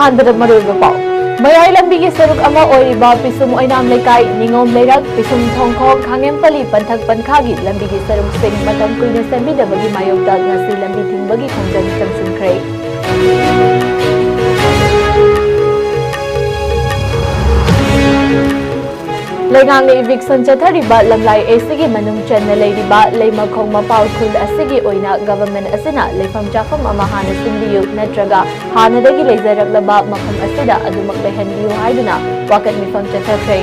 अहानबद मरुब पाउ मयाई लंबी की सरुक अमा ओइबा पिसुम ओइनाम लेकाई निंगोम लेरक पिसुम थोंगखोंग खांगेमपली पंथक पंखागी लंबी की सरुक सिंग मतम कुइने सेंबीदबगी मायोक्ता ngasi लंबी थिंगबगी खोंजन चंगसिनख्रे लेगांगने इविक्सन चथरिबा लमलाई एसीगी मनुंग चन्ना लेरिबा लेमखोंग मपाल खुल असिगी ओइना गवर्नमेंट असिना लेफम चाफम अमा हाना सिंबियु नत्रगा हानादगी लेजरगलबा मफम असिदा अदुमक लेहनबियु हाइदुना वाकत मिफम चथख्रे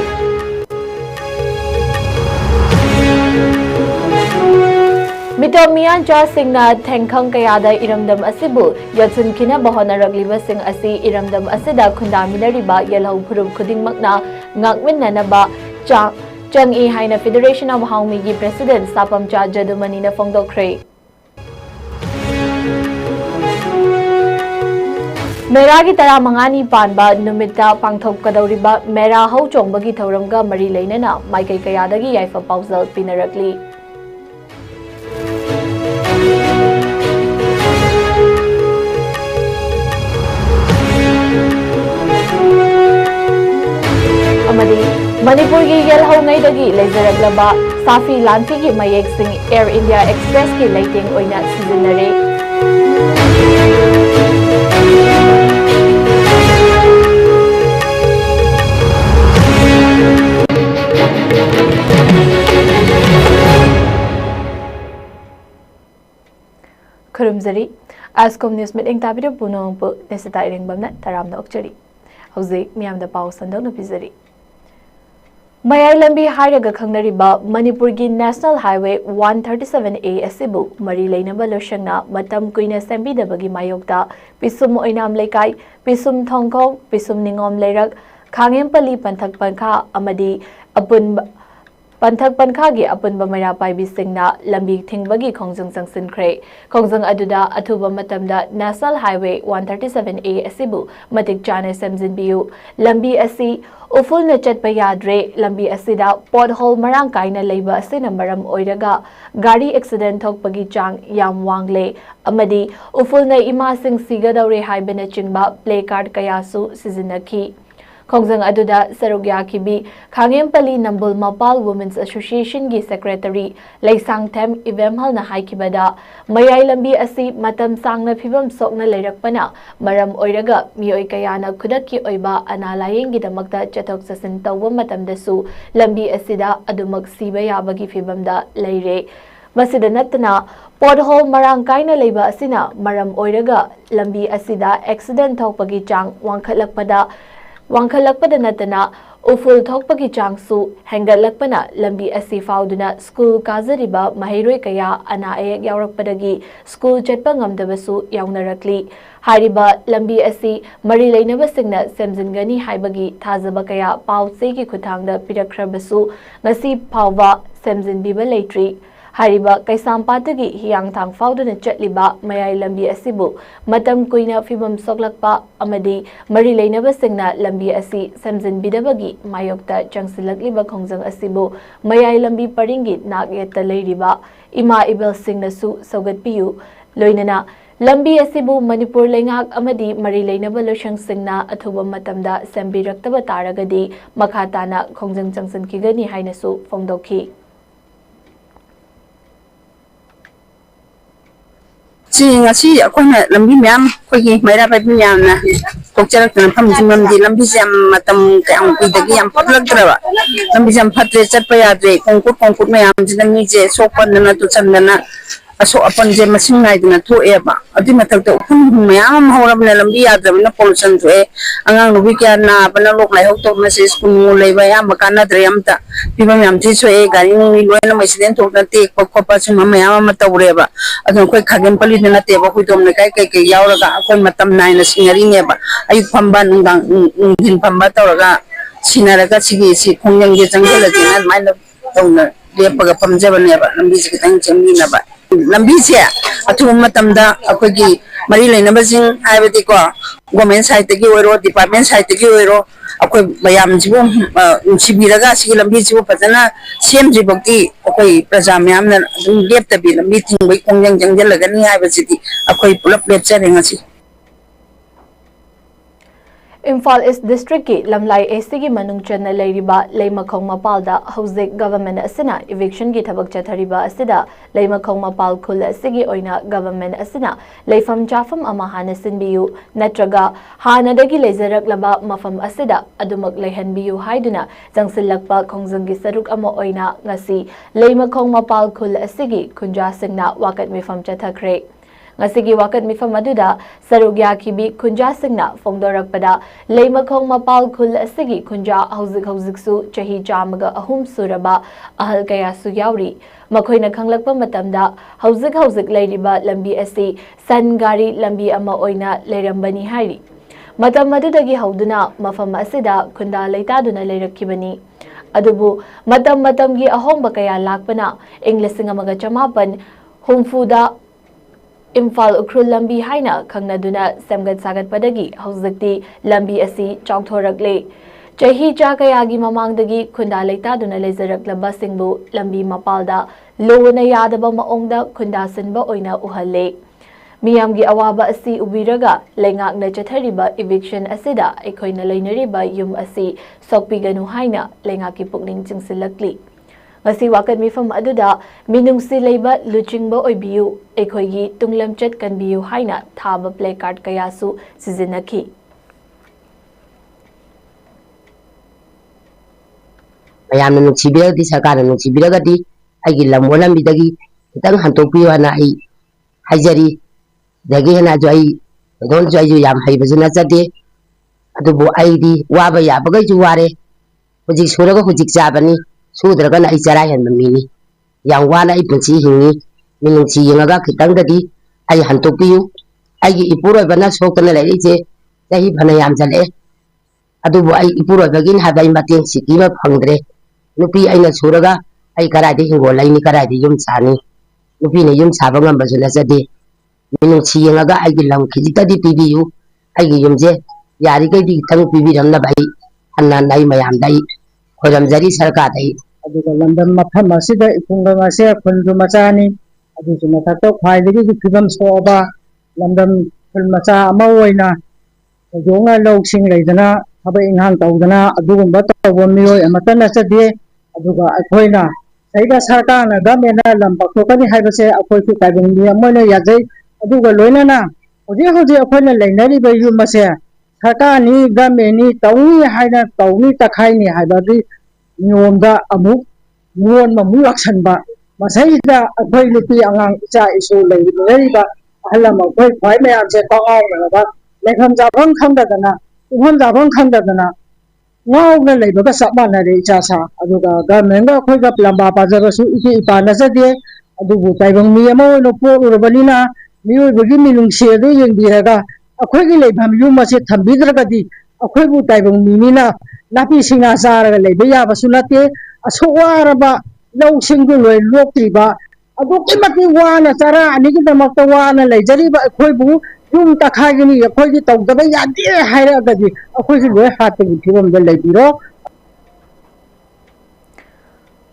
मिटोम मियांचा सिंगना थेंखंग कयादा इरमदम असिबु यत्सुनखिना बहोनरगलिबा सिंग असि इरमदम असिदा खुंदामिनरिबा यलहौ फुरुब खुदिंगमकना ngakminnanaba chang I haina Federation of Haumi gi President Sapamcha Jadumani na phongdokre Mera gi tara mangani panba numita pangthok kadawriba mera hau chongbagi thauramga mari leinana maikai kayadagi yaifa pausal pinarakli Manipur की यलहौंगैदगी लेजरगलबा साफी लांफी की मयेक Singh air India express की lighting ओइना सिजनरे खुरुमजरी आस्कोम news meeting Tabir पुनोंपु नेसता इरिंगबमना तरामना ओक्चरी हौजिक मियामदा पाउ संदोंना पिजरी मयाई लंबी हाइरगा खंगनरिबा मणिपुर की national highway 137A असिबु मरी लेनबा लोशंगना मतम कुइना सेंबीदबगी मायोक्ता पिसुम ओइनाम लेकाई पिसुम थोंगखोंग पिसुम निंगोम लेरक खांगेमपली पंथक पंखा अमदी अपुन पंथक पंखा की अपुनबा मैरा पाइबी सिंगना लंबी थिंगबगी खोंजंग संगसिनख्रे खोंजंग अदुदा अथुबा मतमदा नेशनल हाईवे 137A असिबु मतिक चाने सेमजिनबियु लंबी असि उफुल न चटपा याद्रे लंबी असिदा पॉटहोल मरांग काइना लेबा असिना मरम ओइरगा गाड़ी एक्सीडेंट थोकपगी चांग याम वांगले अमदी उफुल न इमा सिंग सिगदौरे हाइबना चिंगबा प्ले कार्ड कयासु सिजिनखी खोंजंग अदुदा सरुग्या किबी खांगेमपली नंबुल मपाल वुमेन्स एसोसिएशन की सेक्रेटरी लेसांगथेम इवेमहल न हाइकिबदा मयाई लंबी असि मतम सांगना फिबम सोकना लेरकपना मरम ओइरगा मियोय कयाना खुदक्की ओइबा अनालायेंगी दमकता चथोक ससिन तौबा मतमदसु लंबी असिदा अदुमक सीबा याबगी फिबमदा लेरे मसिदा नतना पॉटहोल मरांग काइना लेबा असिना मरम ओइरगा लंबी असिदा एक्सीडेंट थोकपगी चांग वांखलकपदा नतना उफुल थोकपगी चांगसु हेंगलकपना लंबी असि फाउदुना स्कूल काजरिबा महिरोय कया अना अयेक यावरकपदगी स्कूल चटपा ngamdabasु यावनरकली हारिबा लंबी असि मरी लेनबसिंगना सेमजिनगनी हाइबगी थाजबा कया पाउसे की खुथांगदा पिरखरबसु ngasi फावबा सेमजिनबिबा लेट्री हारिबा कैसामपातगी हियांगथांग फाउदुना चटलिबा मयाई लंबी असिबु मतम कुइना फिबम सोकलकपा अमदी मरी लेनबसिंगना लंबी असि सेमजिनबिदबगी मायोक्ता चंगसिलकलिबा खोंजंग असिबु मयाई लंबी परिंगी नागयेता लेरिबा इमा इबल सिंगनसु सौगतपियु लोइनना लंबी असिबु मणिपुर लेंगाक अमदी मरी लेनबा लोशंग सिंगना अथुबा मतमदा सेंबिरक्तबा तारगदी मखाताना खोंजंग चंगसिनखिगनी हाइनसु फोंदोखी ngasi akoina lambi myam khogi maira pa myam na kokcharak tan pham jingam di lambi jam matam kang pidagi yam patlak drawa lambi jam phatre chatpa yadre kongkut myam jinami je sokpan na tu chandana aso apan je masing ngai dina thu eba adi matak to phum myam horab na lambi yadra na pollution thu e angang nubi kya na bana lok lai hok to na se school lei ba yam kana drem ta piba myam thi so e gari ni loi na accident thok na te khopa chu myam ma tawreba adu khoi khagem pali na te ba khoi dom na kai kai yaw ra khoi matam nai na singari ne ba ayu phamba nungdang din phamba tawra sinara ka sigi si khongjang ge jangal la jina mai na tawna lepa ga pamjaba ne ba lambi ji kitang chemni na ba lambi se athu matamda akogi mari leinaba jing haibati ko government side gi oiro department side gi oiro akoi bayam jibu sibiraga sigi lambi jibu patana sem jibokti akoi praja myam na gap ta bi lambi thingbai kongjang jangjal laga ni haibati akoi pulap lepcha renga si Imphal East District ki Lamlai AC ki manung channa leiriba leimakhong mapalda hauzik government asina eviction ki thabak chathariba asida leimakhong mapal khul asigi oina government asina leifam chafam ama hana sinbiyu natraga hanadagi leizarak laba mafam asida adumak leihanbiyu haiduna jangsilakpa khongjang gi saruk ama oina ngasi leimakhong mapal khul asigi kunja singna wakat mifam chathakre ngasigi wakat mifam aduda sarugya kibi kunja singna fongdorakpada leimakhong mapal khul asigi kunja hauzik su chahi chamaga ahum suraba ahal kaya su yauri makoina khanglakpa matamda hauzik leiriba lambi asi san gari lambi ama oina leirambani hairi matam madudagi hauduna mafam asida kunda leitaduna leirakkibani adubu matamgi ahomba kaya lakpana inglising amaga chamapan humfuda Imphal Ukrul Lambi haina khangnaduna semgat sagat padagi hauzakti lambi asi chawthorakle chahi cha kayagi mamangdagi khunda leitaduna leizaraklaba singbu lambi mapalda lona yadaba maongda khunda sinba oina uhalle miyamgi awaba asi ubiraga lengakna chathariba eviction asida ekhoina leinariba yum asi sokpiganu haina lengaki pukning chingsilakli ngasi wakat mifam aduda minungsi leiba luchingba oibiyu ekhoigi tunglamchat kanbiyu haina thaba play card kayasu sizinaki mayamna nuksibiragdi sarkarna nuksibiragadi aigi lambolam bidagi kitang hantokpiyo ana ai haijari dagi hena jo ai don jo ai yam haibazuna chade adubu aidi waba yabaga ju ware hujik suraga hujik jabani sudragana ai chara hen mini yang wana ai punchi hingi minungchi yengaga kitangdadi ai hantokpiyu aigi ipuroi bana soktana leije jahi bhana yam jale adubu ai ipuroi bagin habai mateng sikima phangdre nupi aina suraga ai karade hingol aini karade yum chani nupi ne yum chaba ngamba jula jade minungchi yengaga aigi lam khijitadi pibiyu aigi yumje yari kai di tang pibi ramna bai hanna nai mayam dai khoramjari sarkar dai aduga lamdam mafam asida ipungang ase khundu machani aduju mathato khwaidagi ki phibam soba lamdam khul macha ama oina jonga loksing leidana haba inhang tawdana adugumba tawba miyoi amatana chade aduga akhoina saida sarkana gamena lambakko kani haibase akhoi ki kaibung ni amoina yajai aduga loinana hoje akhoina leinari ba yumase sarkani gameni tawni haina tawni takhaini haibagi niomda amuk nuon mamu laksanba masaida akhoi lupi angang icha isu leiriba ahlama khoi khwai mayam se pangaw na lekham jabang khangdadana umham jabang khangdadana ngaw na leibaga sabana re icha sa aduga gamenga khoi ga lamba pajarasu iki ipana jade adubu taibang mi ama no po urbanina mioi bagi minung se do yengbiraga akhoi gi leibham yuma se thambidragadi akhoi bu taibang mimina napi singa saraga leiba yaba sunate aswaraba law singdu loi loktriba aduki mati wana chara anigi damakta wana leijariba akhoi bu yum takhagini akhoi gi tawdaba yadi hairagadi akhoi gi loi hatagi thibam da leibiro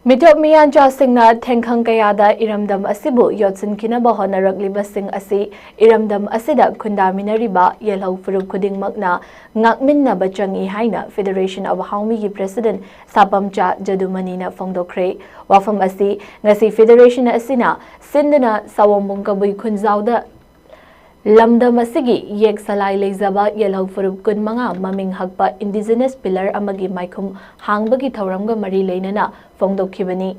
Mitop Miyanja Singna Tengkhang Kayada Iramdam Asibu Yotsin Kinaba Honarakliba Sing Asi Iramdam Asida Kundaminariba Yelhau Furuk Kuding Magna Ngakminna Bachangi Haina Federation of Haumi President Sapamcha Jadumanina Fongdokre Wafam Asi Ngasi Federation Asina Sindana Sawambungkabui Kunzauda Lamdam asigi yek salai leizaba yelhau furup kun manga maming hakpa indigenous pillar amagi maikhum hangbagi thauramga mari leinana fongdokhibani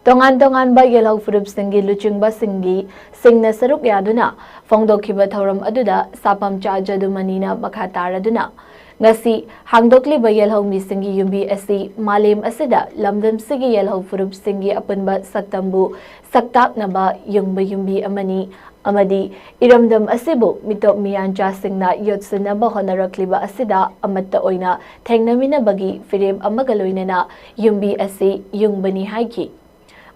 tongan ba yelhau furup singi luchingba singna saruk yaduna fongdokhiba thauram aduda sapam cha jadumanina makha taraduna ngasi hangdokli ba yelhau mi singi yumbi asi malem asida lamdam sigi yelhau furup singi apunba saktambu saktaknaba yungba yumbi amadi iramdam asibu mitop miyanja singna yotsinaba honarakliba asida amatta oina thengnamina bagi firem amaga loinana yumbi asi yungbani haiki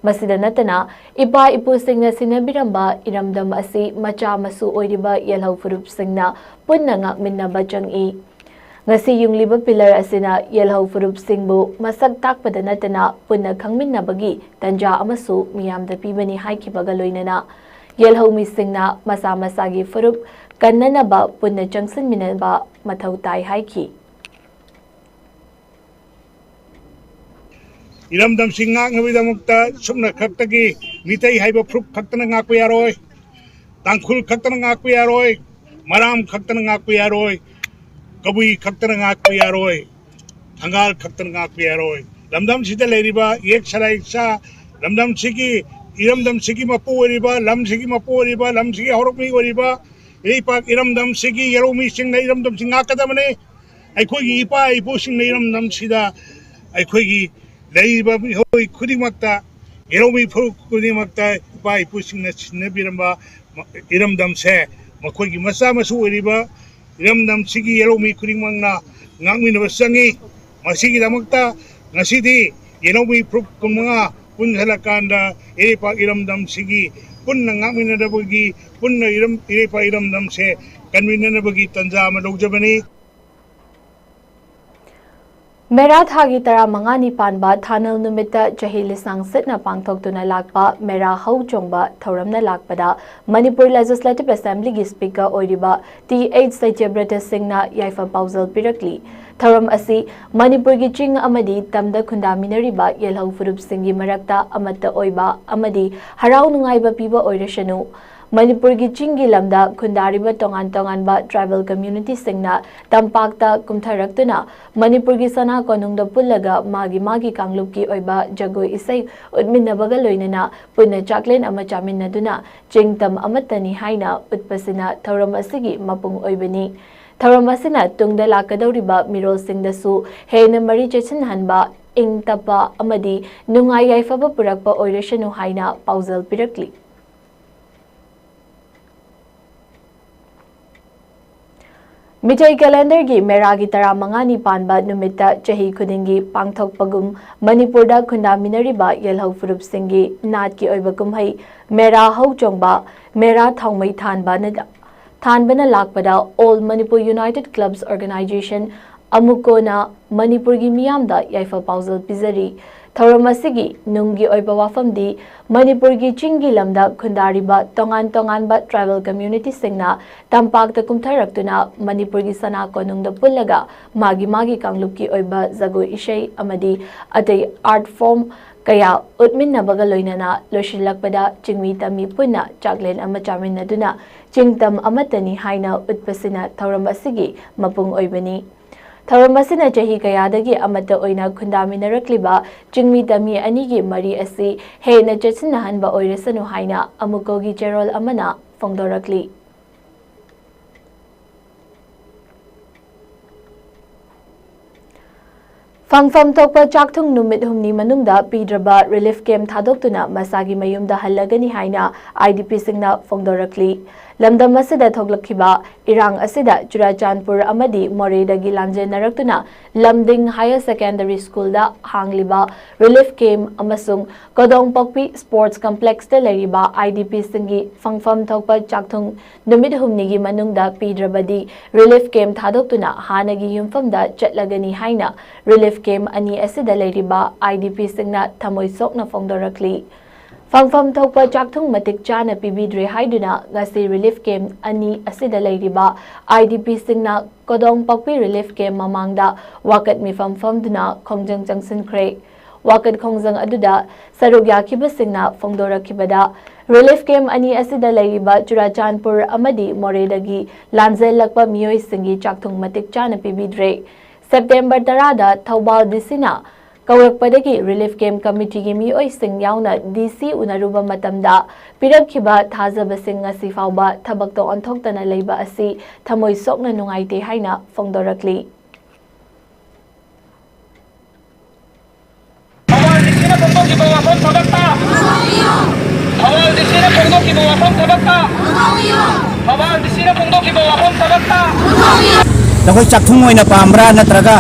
masida natana ipa ipu singna sinabiramba iramdam asi macha masu oiriba yelhau furup singna punna ngakminaba changi ngasi yungliba pillar asina yelhau furup singbu masak takpada natana punna khangminnabagi tanja amasu miyamda pibani haiki baga loinana Yelhau mi singna masa masagi furup कन्ननबा पुन्ना चंगसिनमिनबा मथौ ताई हाइखि इरमदम सिंगांगविदमुक्ता सुमना खक्तगी मितई हाइब फ्रुप खक्तना ngaku yaroy tangkhul खक्तना ngaku yaroy maram खक्तना ngaku yaroy kabui खक्तना ngaku yaroy thangal खक्तना ngaku yaroy lamdam sida leiriba ek sarai sa lamdam sigi iramdam sigi mapu oriba lam sigi mapu oriba lam sigi horokmi oriba ei pak iramdam sigi yaromi singna iramdam singa kadamane aikhoi ipa ipu singna iramdam sida aikhoi लेइबा होई खुदिमक्ता एरोमी फु खुदिमक्ता पाइ पुसिंगना सिनबिरमबा इरमदम से मखोइगी मसा मसु ओरिबा इरमदम सिगी एरोमी खुदिमंगना ngamminaba sangi masigi damakta ngasidi एरोमी फु कुमंगा पुनहलकांदा एरेपा इरमदम सिगी पुन्ना ngamminadabagi पुन्ना एरेपा इरमदम से कन्वीनरबगी तंजा मा लौजबनी मेरा थागी तरा मंगानी पानबा थानल नुमिता चही लिसांग सिटना पांगथोक्तुना लाकपा मेरा हौ चोंगबा थौरमना लाकपदा मणिपुर लेजिस्लेटिव असेंबली की स्पीकर ओइरिबा T8 सैत्यव्रत सिंहना याइफा पाउजल पिरकली थौरम असि मणिपुर की चिंग अमदी तमदा खुंदामिनरिबा येलहौ फुरुप सिंगी मरक्ता अमत्ता ओइबा अमदी हराउ नुंगाइबा पीबा ओइरशनु मणिपुर की चिंगी लमदा खुंदारिबा तोंगान तोंगानबा ट्राइबल कम्युनिटी सिंगना तंपाकता कुमथरक्तुना मणिपुर की सना कोनुंगदा पुल्लगा मागी मागी कांगलुप की ओइबा जगोई इसै उद्मिन्नबगा लोइनना पुन्ना चाकलेन अमा चामिन्नदुना चिंगतम अमत्तनी हाइना उत्पसिना थौरम असिगी मपुंग ओइबनी थौरम असिना तुंगदा लाकदौरिबा मिरोल सिंगदसु हेन मरी चेचिनहनबा इंग तपा अमदी नुंगाई याइफबा पुरकपा ओइरशनु हाइना पाउजल पिरकली मिठाई कैलेंडर की मेरा की तरा मंगानी पानबा नुमिता चही खुदिंगी पांगथोकपगुम मणिपुर दा खुंदामिनरिबा येलहौ फुरुप सिंगी नाट की ओइबा कुमहै मेरा हौ चोंगबा मेरा थांगमै थानबना लाकपदा all Manipur united clubs organisation अमुकोना मणिपुर की मियामदा याइफा पाउजल पिजरी थौरम असिगी नुंगी ओइबा वाफमदी मणिपुर की चिंगी लमदा खुंदारिबा तोंगान तोंगानबा ट्राइबल कम्युनिटी सिंगना तंपाकता कुमथरक्तुना मणिपुर की सना कोनुंगदा पुल्लगा मागी मागी कांगलुप की ओइबा जगोई इशै अमदी अतै आर्ट फॉर्म कया उत्मिन्नबगा लोइनना लोशिलकपदा चिंगमी तमी पुन्ना चाकलेन अमा चामिन्नदुना चिंगतम अमतनी हाइना उत्पसिना थौरम असिगी मपुंग ओइबनी थौरम असिना चही कयादगी अमत्ता ओइना खुंदामिनरक्लिबा चिंगमी तमी अनिगी मरी असि हेना चचिनहनबा ओइरसनु हाइना अमुकोगी चेरोल अमना फोंदोरक्ली फंगफम तोकपा चाकथुंग नुमित हुमनी मनुंगदा पीड्रबा रिलीफ कैम्प थादोक्तुना मसागी मयुमदा हल्लगनी हाइना IDP सिंगना फोंदोरक्ली लमदम असिदा थोगलखिबा इरांग असिदा चुराचांदपुर अमदी मोरेदगी लांजेनरक्तुना लमदिंग हायर सेकेंडरी स्कूल दा हांगलिबा रिलीफ कैम्प अमसुंग कोदोंगपोक्पी स्पोर्ट्स कॉम्प्लेक्स दा लेरिबा IDP सिंगी फंगफम थोकपा चाकथुंग नुमित हुमनीगी मनुंगदा पीड्रबदी रिलीफ कैम्प थादोक्तुना हानगी युमफमदा चटलगनी हाइना रिलीफ कैम्प अनि असिदा लेरिबा IDP सिंगना थमोय सोकना फोंदोरक्ली फंगफम थोकपा चाकथुंग मतिक चाना पीबीद्रे हाइदुना गसी रिलीफ कैम्प अनि असिदा लेरिबा IDP सिंगना कोदोंगपोक्पी रिलीफ कैम्प ममांगदा वाकत मिफम फमदुना खोंजंग चंगसिनख्रे वाकत खोंजंग अदुदा सरुक याखिबा सिंगना फोंदोरखिबदा रिलीफ कैम्प अनि असिदा लेरिबा चुराचांदपुर अमदी मोरेदगी लांजेलकपा मियोय सिंगी चाकथुंग मतिक चाना पीबीद्रे सेप्टेम्बर 10 दा थौबाल दिसिना कौरकपदगी रिलीफ कैम्प कमिटी की मियोय सिंग याउना DC उनरुबा मतमदा पिरखिबा थाजबसिंग ngasi फाउबा थबकतो अनथोक्तना लेबा असि थमोय सोकना नुंगाइते हाइना फोंदोरक्ली नखोय चाकथुंग ओइना पामब्रा नत्रगा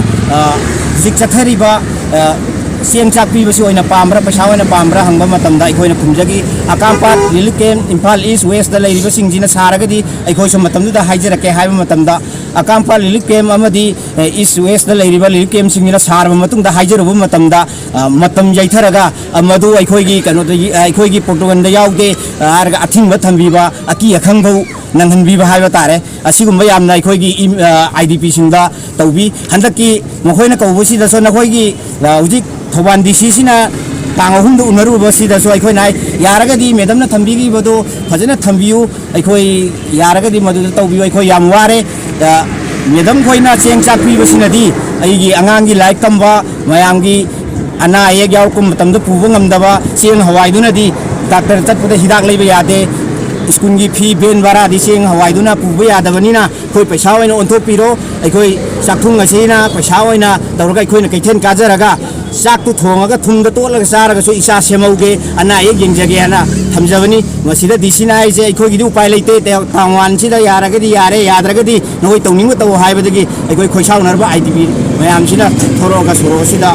जिक चथरिबा सेम चाकपी बसी ओइना पामब्रा पैसा ओइना पामब्रा हंगबा मतमदा अखोयना खुमजगी अकामपाट relief camp Imphal east west दा लेरिबा सिंगजिना सारगदी अखोयसो मतमदुदा हाइजरके हाइबा मतमदा अकामपाट रिलीफ कैम्प अमदी ईस्ट वेस्ट दा लेरिबा रिलीफ कैम्प सिंगजिना सारबा मतुंगदा हाइजरबा मतमदा मतम जैथरगा मदु अखोयगी कनोदगी अखोयगी पोर्टुगल दा याउदे आरगा अथिंगबा थंबीबा अकी अखंगबौ नंहनबीबा हाइबा तारे असिगुम्बा यामना अखोइगी IDP सिंदा तौबी हंदकी मखोइना कौबसिदासो नखोइगी हुजिक थौबान DC सिना तांग अहुम दो उनरुबसिदासो अखोइना यारगदी मैडमना थंबीगिबदो फजना थंबियु अखोइ यारगदी मदु तौबियु अखोइ याम वारे मैडम खोइना चेंग चापीबसिनदी अइगी अंगांगी लाइक तंबा मयांगी अना अयेक यावकुम मतमदो पुबो ngamdaba चेंग हवाइदुनदी डॉक्टर चटपदे हिदाक लेबा यादे स्कूल की फी बेन बारा दिसेंग हवाइदुना पुबो यादबनिना खोइ पैसा ओइना ओन्थोपिरो अखोइ चाकथुंग असिना पैसा ओइना तौरगा अखोइना कैथेन काजरगा चाकतु थोंगागा थुंगदा तोलगा सारगासो इसा सेमौगे अना अयेक येंजगे हना थमजबनी मसिदा दिसिना आइजे अखोइगिदि उपाय लेते तांवान सिदा यारगदी यारे याद्रगदी नोइ तौनिंगो तौ हाइबदगी अखोइ खोइसाउनरबा IDP मयामसिना थोरोगा सुरोसिदा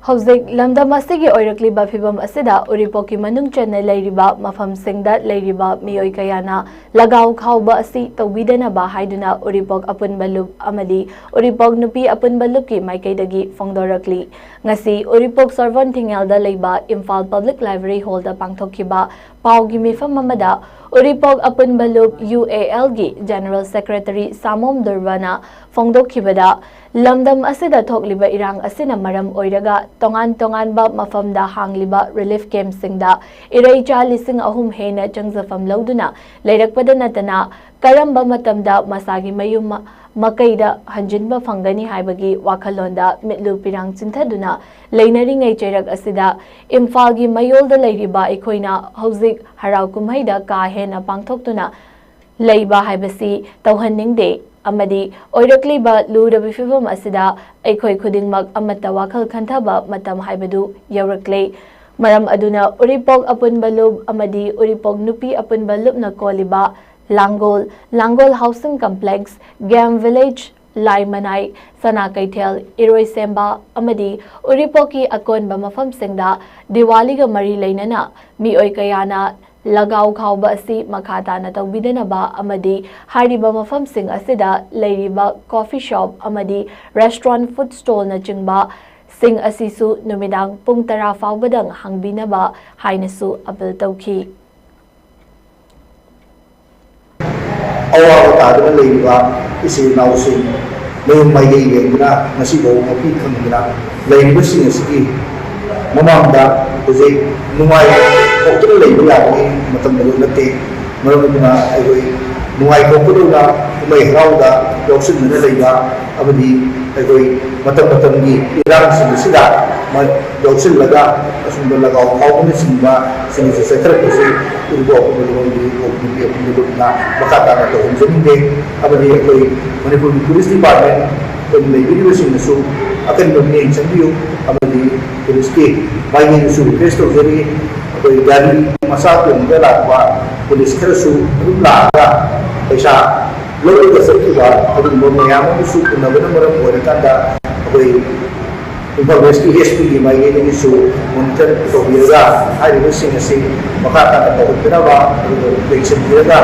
हौजिक लमदम असिगी ओइरक्लिबा फिबम असिदा उरिपोकी मनुंग चेन्नई लेरिबा मफमसिंगदा लेरिबा मियोइ कयाना लगाव खाउबा असि तौबिदनबा हाइदुना उरिपोक अपुनबा लुप अमदी उरिपोक नुपी अपुनबा लुपकी माइकैदगी फोंगदोरक्ली ngasi उरिपोक सर्वन थिंगेलदा लेबा इम्फाल पब्लिक लाइब्रेरी हॉलदा पांगथोखिबा पाउगी मिफम अमदा उरिपोक अपुनबा लुप UAL गी जनरल सेक्रेटरी सामोम दुर्वाना फोंगदोखिबदा लमदम असिदा थोकलिबा इरांग असिना मरम ओइरगा तोंगान तोंगानबा मफमदा हांगलिबा रिलीफ कैम्प सिंगदा इरैचा लिसिंग अहुम हेना चंगजफम लौदुना लेरकपदा नतना करंबा मतमदा मसागी मयुम मकैदा हंजिनबा फंगनी हाइबगी वाखलोंदा मिटलु पिरांग चिंथदुना लेनरिंगै चेरक असिदा इम्फालगी मयोलदा लेरिबा अखोइना हौजिक हराव कुमैदा का हेना पांगथोक्तुना लेबा हाइबसी तौहन्निंगदे अमदी ओइरक्लिबा लुरबि फिबम असिदा अखोइ खुदिंगमक अमता वाखल खंथबा मतम हाइबदु यौरक्ले मरम अदुना उरिपोक अपुनबा लुप अमदी उरिपोक नुपी अपुनबा लुपना कोलिबा Langol housing complex game village लाइमनाई सना कैथेल इरोई सेम्बा अमदी उरिपोकी अकोनबा मफमसिंगदा दिवालीगा मरी लेनना मिओइ कयाना लगाव खाउबा असि मखाताना तौबिदनबा अमदी हारिबा मफमसिंग असिदा लेरिबा कॉफी शॉप अमदी रेस्टोरेंट फूड स्टॉल न चिंगबा सिंग असिसु नुमिदांग पुंग 10 फाउबदंग हांगबिनबा हाइनसु अपील तौखी अवाब तादना लेबा इसे नाउसि लेम माइगे येंगना नसिबो मपि खंगना लेबसिंग असि ममांदा जे नुवाई ओक्तन लेबा याबे मतम नते मरमना अगोई नुवाई कोकुदुना कुमै हराउदा योक्सिन लेबा अबदी अगोई मतम की इरांग सिदा योक्सिन लगा असुंब लगाव फाउने सिंबा सिंग से सेत्रकसि उर्गो अपनी ओपनी अपनी लोकना मकाताना तो हमजनिंगे अबदी अगोई मणिपुर पुलिस डिपार्टमेंट तो लेबिदिबसिंगसु अकन बने चंबियो अबदी पुलिस के बाइनेसु रिक्वेस्ट तौजरी अगोई गाड़ी मसा को लापा पुलिस खरसु लागा पैसा लोगों सकिबा अदुम मयामसु उनबन मरम ओरकांदा अगोई इम्फाल वेस्ट की SP की माइगेनिसु मॉनिटर तौबिरगा हाइरिबसिंग असि मकाताना तौबिरगा लेक्शन बिरगा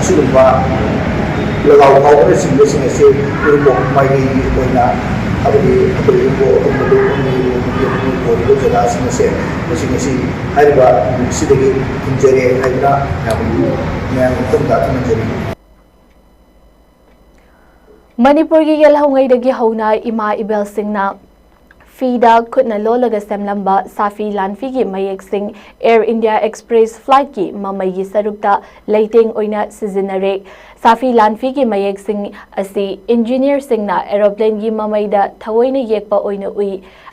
असुगुबा लगाव फाउने सिंगसिंग असि उरिपो माइगेनि ओइना अबदी अबदी को जगह से मसिंगसि हाइरिबा सिदगी इंजरी हाइना मैं तुमदा तुमजरी मणिपुर की यलहौंगैदगी हौना इमा इबेल सिंगना फीदा खुदना लोलगा सेमलंबा साफी लानफी की मयेक Singh air India express flight की ममई सरुकता लेटेंग ओइना सिजनरे साफी लानफी की मयेक सिंह असि इंजीनियर सिंगना एरोप्लेन की ममईदा थवोइना येकपा ओइना उई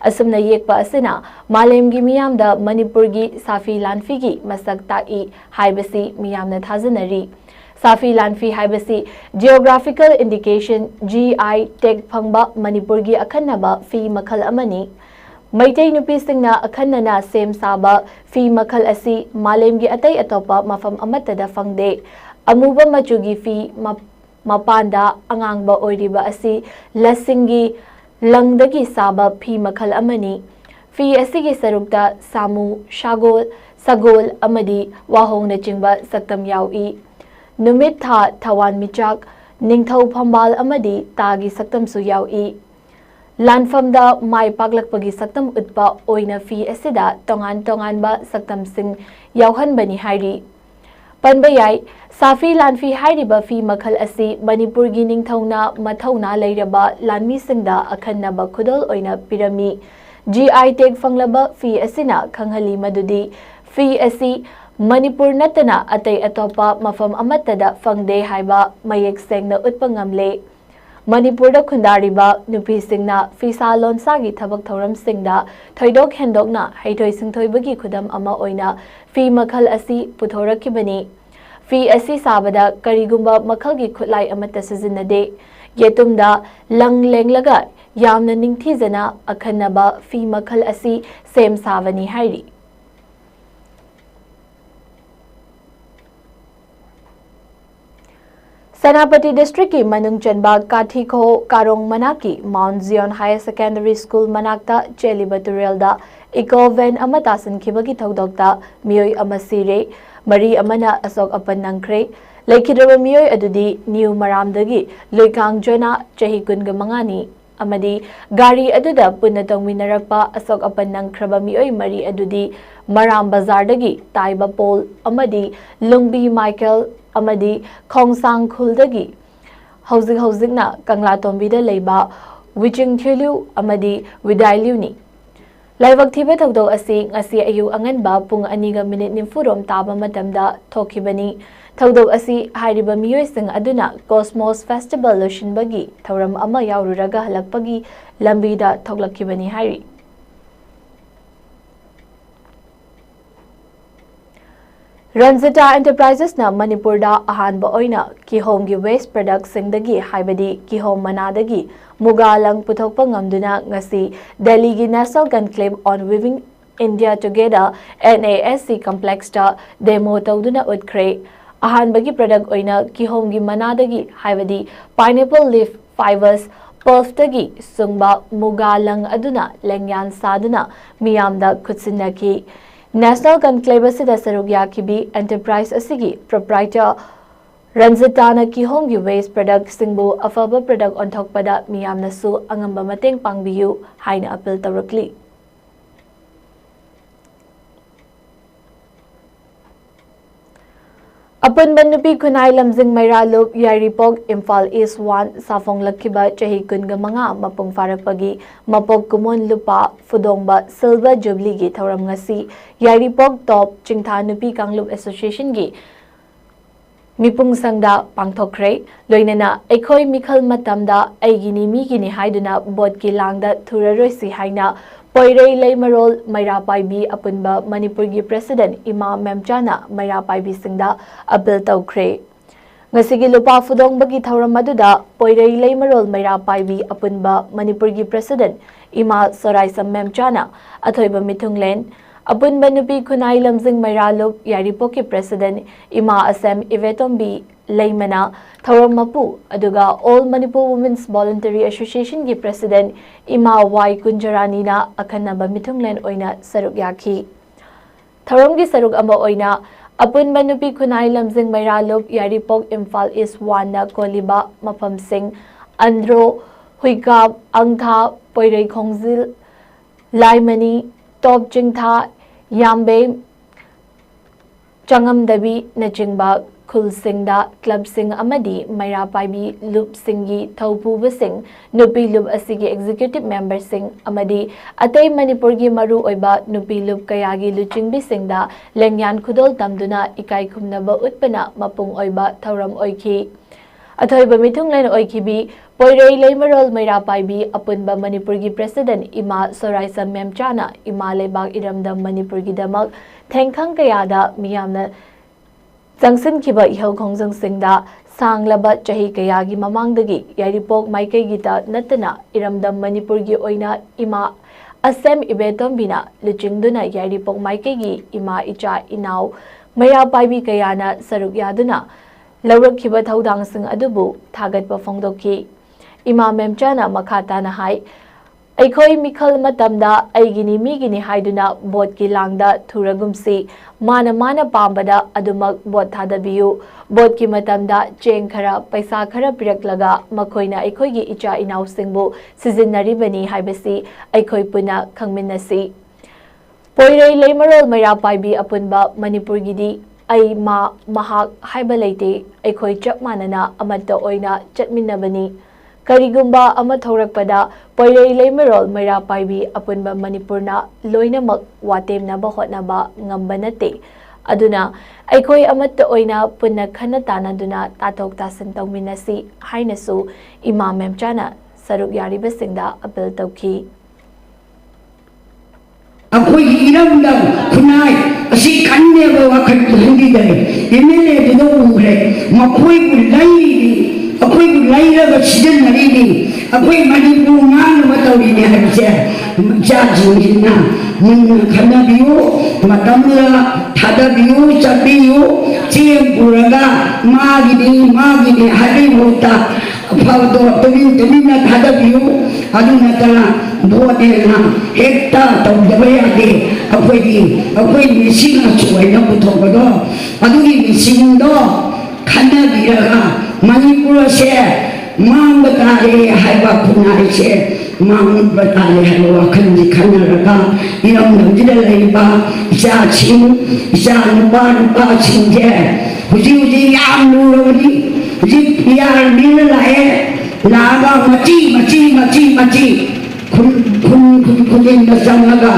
असुमना येकपा असिना मालेम की मियामदा मणिपुर की साफी लानफी की मसक ताई हाइबसी मियामना थाजनरी साफी लानफी हाइबसी जियोग्राफिकल इंडिकेशन GI टैग फंगबा मणिपुर की अखन्नबा फी मखल अमनी मैतै नुपीसिंगना अखन्नना सेम साबा फी मखल असि मालेम की अतै अतोपा मफम अमतदा फंगदे अमुबा मचुगी फी मपांदा अंगांगबा ओइरिबा असि लसिंगी लंगदगी साबा फी मखल अमनी फी असिगी सरुकता सामू सगोल अमदी वाहोंगना चिंगबा सक्तम याउई नुमित था थवान मिचाक निंगथौ फंबाल अमदी तागी सक्तमसु याउई ꯂꯥꯟꯐꯝꯗ ꯃꯥꯏ ꯄꯥꯛꯂꯛꯄꯒꯤ ꯁꯛꯇꯝ ꯎꯠꯄ ꯑꯣꯏꯅ ꯐꯤ ꯑꯁꯤꯗ ꯇꯣꯉꯥꯟ ꯇꯣꯉꯥꯟꯕ ꯁꯛꯇꯝꯁꯤꯡ ꯌꯥꯎꯍꯟꯕꯅꯤ ꯍꯥꯏꯔꯤ ꯄꯟꯕ ꯌꯥꯏ ꯁꯥꯐꯤ ꯂꯥꯟꯐꯤ ꯍꯥꯏꯔꯤꯕ ꯐꯤ ꯃꯈꯜ ꯑꯁꯤ ꯃꯅꯤꯄꯨꯔꯒꯤ ꯅꯤꯡꯊꯧꯅ ꯃꯊꯧꯅꯥ ꯂꯩꯔꯕ ꯂꯥꯟꯃꯤꯁꯤꯡꯗ ꯑꯈꯟꯅꯕ ꯈꯨꯗꯣꯜ ꯑꯣꯏꯅ ꯄꯤꯔꯝꯃꯤ GI ꯇꯦग ꯐꯪꯂꯕ ꯐꯤ ꯑꯁꯤꯅ ꯈꯪꯍꯜꯂꯤ ꯃꯗꯨꯗꯤ ꯐꯤ ꯑꯁꯤ ꯃꯅꯤꯄꯨꯔ ꯅꯠꯇꯅ ꯑꯇꯩ ꯑꯇꯣꯞꯄ ꯃꯐꯝ ꯑꯃꯠꯇꯗ ꯐꯪꯗꯦ ꯍꯥꯏꯕ ꯃꯌꯦꯛ ꯁꯦꯡꯅ ꯎꯠꯄ ꯉꯝꯂꯦ ꯃꯅꯤꯄꯨꯔꯗ ꯈꯨꯟꯗꯥꯔꯤꯕ ꯅꯨꯄꯤꯁꯤꯡꯅ ꯐꯤꯁꯥ ꯂꯣꯟꯁꯥꯒꯤ ꯊꯕꯛ ꯊꯧꯔꯝꯁꯤꯡꯗ ꯊꯣꯏꯗꯣꯛ ꯍꯦꯟꯗꯣꯛꯅ ꯍꯩꯊꯣꯏ ꯁꯤꯡꯊꯣꯏꯕꯒꯤ ꯈꯨꯗꯝ ꯑꯃ ꯑꯣꯏꯅ ꯐꯤ ꯃꯈꯜ ꯑꯁꯤ ꯄꯨꯊꯣꯔꯛꯈꯤꯕꯅꯤ ꯐꯤ ꯑꯁꯤ ꯁꯥꯕꯗ ꯀꯔꯤꯒꯨꯝꯕ ꯃꯈꯜꯒꯤ ꯈꯨꯠꯂꯥꯏ ꯑꯃꯠꯇ ꯁꯤꯖꯤꯟꯅꯗꯦ ꯌꯦꯇꯨꯝꯗ ꯂꯪ ꯂꯦꯡꯂꯒ ꯌꯥꯝꯅ ꯅꯤꯡꯊꯤꯖꯅ ꯑꯈꯟꯅꯕ ꯐꯤ ꯃꯈꯜ ꯑꯁꯤ ꯁꯦꯝ ꯁꯥꯕꯅꯤ ꯍꯥꯏꯔꯤ ꯁꯦꯅꯥꯄꯇꯤ ꯗꯤꯁꯇ꯭ꯔꯤꯛꯀꯤ ꯃꯅꯨꯡ ꯆꯟꯕ ꯀꯥꯊꯤꯈꯣ ꯀꯥꯔꯣꯡ ꯃꯅꯥꯛꯀꯤ ꯃꯥꯎꯟꯠ ꯖꯤꯌꯣꯟ ꯍꯥꯌꯔ ꯁꯦꯀꯦꯟꯗꯔꯤ ꯁ꯭ꯀꯨꯜ ꯃꯅꯥꯛꯇ ꯆꯦꯜꯂꯤꯕ ꯇꯨꯔꯦꯜꯗ ꯏꯀꯣ ꯚꯦꯟ ꯑꯃ ꯇꯥꯁꯤꯟꯈꯤꯕꯒꯤ ꯊꯧꯗꯣꯛꯇ ꯃꯤꯑꯣꯏ ꯑꯃ ꯁꯤꯔꯦ ꯃꯔꯤ ꯑꯃꯅ ꯑꯁꯣꯛ ꯑꯄꯟ ꯅꯪꯈ꯭ꯔꯦ ꯂꯩꯈꯤꯗ꯭ꯔꯕ ꯃꯤꯑꯣꯏ ꯑꯗꯨꯗꯤ ꯅ꯭ꯌꯨ ꯃꯔꯥꯝꯗꯒꯤ ꯂꯨꯏꯀꯥꯡ ꯖꯣꯅꯥ ꯆꯍꯤ 25ꯅꯤ amadi gari aduda punna tongminarapa asok apan nangkraba mioi mari adudi Maram Bazardagi Taiba Pol amadi Lungbi Michael amadi Khongsang Khuldagi Housing Kangla Tombida Leba Wiching Thilu amadi Widailu Laibak thiba thogdo asi ngasi ayu anganba pung aniga minute nimfurom taba matamda thokibani thogdo asi hairiba miyoising aduna Cosmos Festival loshinbagi thoram ama yaururaga halakpagi lambida thoglakibani hairi Ranzita Enterprises na Manipurda ahanba oina kihomgi waste products singdagi haibadi kihom manadagi mugalang puthokpa ngamduna ngasi Delhi gi National Conclave on Weaving India Together NASC complex ta demo tawduna utkre ahanbagi product oina kihomgi manadagi haibadi pineapple leaf fibers puffdagi sungba mugalang aduna lengyan saduna miyamda khutsinaki National Conclave asida sarugya kibi enterprise asigi proprietor Ranzitana kihomgi waste product singbu afaba product onthokpada miyamnasu angamba mateng pangbiyu haina appeal tawrakli Apun Banupi Kunai Lamzing Mairaluk Yairipog Imphal East 1 Safong Lakiba Chahi Kungamanga Mapung Farakpagi Mapog Kumon Lupa Fudongba Silver Jubilee Gi Thoram Ngasi Yairipog Top Chingtha Nupi Kanglup Association Gi Mipung Sangda Pangthokre Loinana Ekhoi Mikhal Matamda Aigini Migini Haiduna Bodki Langda Thuraroisi Haina Poirei Leimarol Maira Paibi Apunba Manipurgi President Ima Memchana Maira Paibi Singda Abil Taukre Ngasigi Lupa Fudong Bagi Thaurammaduda Poirei Leimarol Maira Paibi Apunba Manipurgi President Ima Soraisam Memchana Athoiba Mithunglen Apunba Nupi Kunai Lamzing Mairaluk Yaripoki President Ima Asem Ivetombi Leimana Thaurammapu Aduga All Manipur Women's Voluntary Association Gi President Ima Y Kunjarani na Akhanaba Mithunglen Oina Saruk Yaki Thauramgi Saruk Amba Oina Apunba Nupi Kunai Lamzing Mairaluk Yaripok Imphal East 1 na Koliba Mafam Singh Andro Huikab Angtha Poirei Khongzil Laimani Top Jingtha Yambe Changamdabi Nachingba Khul Singda Club Singh Amadi Maira Paibi Loop Singhi Thaupuba Singh Nupi Loop Asigi Executive Member Singh Amadi Atay Manipurgi Maru Oiba Nupi Loop Kayagi Luchingbi Singda Lengyan Khudol Tamduna Ikai Khumnaba Utpana Mapung Oiba Thauram Oiki Athoiba Mithunglen Oikibi Poirei Leimarol Maira Paibi Apunba Manipurgi President Ima Soraisam Memchana Ima Lebak Iramda Manipurgi Damak Thengkhang Kayada Miyamna Zangsin Kiba Ihau Khongjang Singda Sanglaba Chahi Kayagi Mamangdagi Yairipok Maikai Gita Natana Iramdam Manipurgi Oina Ima Asem Ibetombina Luchingduna Yairipok Maikai Gi Ima Icha Inau Maira Paibi Kayana Saruk Yaduna Laurak Kiba Thaudang Sing Adubu Thagat Pafongdoki Ima Memchana Makata Nahai ꯑꯩꯈꯣꯏ ꯃꯤꯈꯜ ꯃꯇꯝꯗ ꯑꯩꯒꯤꯅꯤ ꯃꯤꯒꯤꯅꯤ ꯍꯥꯏꯗꯨꯅ ꯚꯣꯠꯀꯤ ꯂꯥꯡꯗ ꯊꯨꯔꯒꯨꯝꯁꯤ ꯃꯥꯅ ꯄꯥꯝꯕꯗ ꯑꯗꯨꯃꯛ vote ꯊꯥꯗꯕꯤꯌꯨ ꯚꯣꯠꯀꯤ ꯃꯇꯝꯗ ꯆꯦꯡ ꯈꯔ ꯄꯩꯁꯥ ꯈꯔ ꯄꯤꯔꯛꯂꯒ ꯃꯈꯣꯏꯅ ꯑꯩꯈꯣꯏꯒꯤ ꯏꯆꯥ ꯏꯅꯥꯎꯁꯤꯡꯕꯨ ꯁꯤꯖꯤꯟꯅꯔꯤꯕꯅꯤ ꯍꯥꯏꯕꯁꯤ ꯑꯩꯈꯣꯏ ꯄꯨꯟꯅ ꯈꯪꯃꯤꯟꯅꯁꯤ ꯄꯣꯏꯔꯩ ꯂꯩꯃꯔꯣꯜ ꯃꯩꯔꯥꯄꯥꯏꯕꯤ ꯑꯄꯨꯟꯕ ꯃꯅꯤꯄꯨꯔꯒꯤꯗꯤ ꯑꯩ ꯃꯍꯥꯛ ꯍꯥꯏꯕ ꯂꯩꯇꯦ ꯑꯩꯈꯣꯏ ꯆꯞ ꯃꯥꯟꯅꯅ ꯑꯃꯠꯇ ꯑꯣꯏꯅ ꯆꯠꯃꯤꯟꯅꯕꯅꯤ ꯀꯔꯤꯒꯨꯝꯕ ꯑꯃ ꯊꯣꯔꯛꯄꯗ ꯄꯣꯏꯔꯩ ꯂꯩꯃꯔꯣꯜ ꯃꯩꯔꯥꯄꯥꯏꯕꯤ ꯑꯄꯨꯟꯕ ꯃꯅꯤꯄꯨꯔꯅ ꯂꯣꯏꯅꯃꯛ ꯋꯥꯇꯦꯝꯅꯕ ꯍꯣꯠꯅꯕ ꯉꯝꯕ ꯅꯠꯇꯦ ꯑꯗꯨꯅ ꯑꯩꯈꯣꯏ ꯑꯃꯠꯇ ꯑꯣꯏꯅ ꯄꯨꯟꯅ ꯈꯟꯅ ꯇꯥꯟꯅꯗꯨꯅ ꯇꯥꯊꯣꯛ ꯇꯥꯁꯤꯟ ꯇꯧꯃꯤꯟꯅꯁꯤ ꯍꯥꯏꯅꯁꯨ ꯏꯃꯥ ꯃꯦꯝꯆꯥꯅ ꯁꯔꯨꯛ ꯌꯥꯔꯤꯕꯁꯤꯡꯗ ꯑꯄꯤꯜ ꯇꯧꯈꯤ ꯑꯩꯈꯣꯏꯒꯤ ꯏꯔꯝꯗꯝ ꯈꯨꯟꯅꯥꯏ ꯑꯁꯤ ꯈꯟꯅꯦꯕ ꯋꯥꯈꯜ ꯈꯪꯈꯤꯗꯔꯦ MLAꯗꯨꯅ ꯎꯈ꯭ꯔꯦ ꯃꯈꯣꯏꯕꯨ ꯑꯩꯈꯣꯏꯕꯨ ꯂꯩꯔꯒ ꯁꯤꯖꯤꯟꯅꯔꯤꯅꯤ ꯑꯩꯈꯣꯏ ꯃꯅꯤꯄꯨꯔ ꯉꯥꯡꯅꯕ ꯇꯧꯔꯤꯅꯤ ꯍꯥꯏꯕꯁꯦ ꯏꯆꯥꯁꯤꯡꯁꯤꯅ ꯃꯨꯟꯅ ꯈꯟꯅꯕꯤꯌꯨ ꯃꯇꯝꯗ ꯊꯥꯗꯕꯤꯌꯨ ꯆꯠꯄꯤꯌꯨ ꯆꯦꯡ ꯄꯨꯔꯒ ꯃꯥꯒꯤꯅꯤ ꯍꯥꯏꯕꯒꯤ ꯃꯍꯨꯠꯇ ꯑꯐꯕꯗꯣ ꯇꯨꯃꯤꯟꯅ ꯊꯥꯗꯕꯤꯌꯨ ꯑꯗꯨ ꯅꯠꯇꯅ ꯚꯣꯠꯅꯦꯅ ꯍꯦꯛꯇ ꯇꯧꯗꯕ ꯌꯥꯗꯦ ꯑꯩꯈꯣꯏ ꯃꯤꯁꯤꯡ ꯑꯆꯧꯕ ꯄꯨꯊꯣꯛꯄꯗꯣ ꯑꯗꯨꯒꯤ ꯃꯤꯁꯤꯡꯗꯣ ꯈꯟꯅꯕꯤꯔꯒ ꯃꯅꯤꯄꯨꯔ ꯑꯁꯦ ꯃꯥꯡꯕ ꯇꯥꯔꯦ ꯍꯥꯏꯕ ꯈꯨꯟꯅꯥꯏꯁꯦ ꯃꯥꯡꯕ ꯇꯥꯔꯦ ꯍꯥꯏꯕ ꯋꯥꯈꯜꯁꯤ ꯈꯟꯅꯔꯒ ꯏꯔꯝꯗꯝꯁꯤꯗ ꯂꯩꯔꯤꯕ ꯏꯆꯥ ꯅꯨꯄꯥꯁꯤꯡꯁꯦ ꯍꯧꯖꯤꯛ ꯌꯥꯝ ꯂꯨꯔꯕꯅꯤ ꯍꯧꯖꯤꯛ ꯄꯤꯌꯥꯔꯅꯤꯅ ꯂꯥꯛꯑꯒ ꯃꯆꯤ ꯈꯨꯟꯗ ꯆꯪꯉꯒ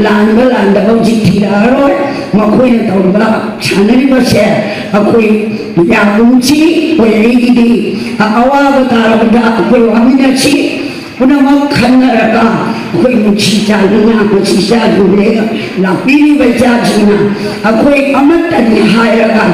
ꯂꯥꯟꯗꯕ ꯍꯧꯖꯤꯛ ꯊꯤꯔꯛꯑꯔꯣꯏ ꯃꯈꯣꯏꯅ ꯇꯧꯔꯤꯕ ꯁꯥꯟꯅꯔꯤꯕꯁꯦ ꯑꯩꯈꯣꯏ ꯌꯥꯝꯅꯨꯡꯁꯤ ꯑꯣꯏꯔꯛꯏꯒꯤꯗꯤ ꯑꯋꯥꯕ ꯇꯥꯔꯕꯗ ꯑꯩꯈꯣꯏ ꯋꯥꯃꯤꯟꯅꯁꯤ ꯄꯨꯝꯅꯃꯛ ꯈꯟꯅꯔꯒ ꯑꯩꯈꯣꯏ ꯅꯨꯡꯁꯤ ꯆꯥꯟꯅꯅ ꯅꯨꯡꯁꯤ ꯆꯥꯟꯅꯅ ꯂꯥꯛꯄꯤꯔꯤꯕ ꯏꯆꯥꯁꯤꯡꯅ ꯑꯩꯈꯣꯏ ꯑꯃꯠꯇꯅꯤ ꯍꯥꯏꯔꯒ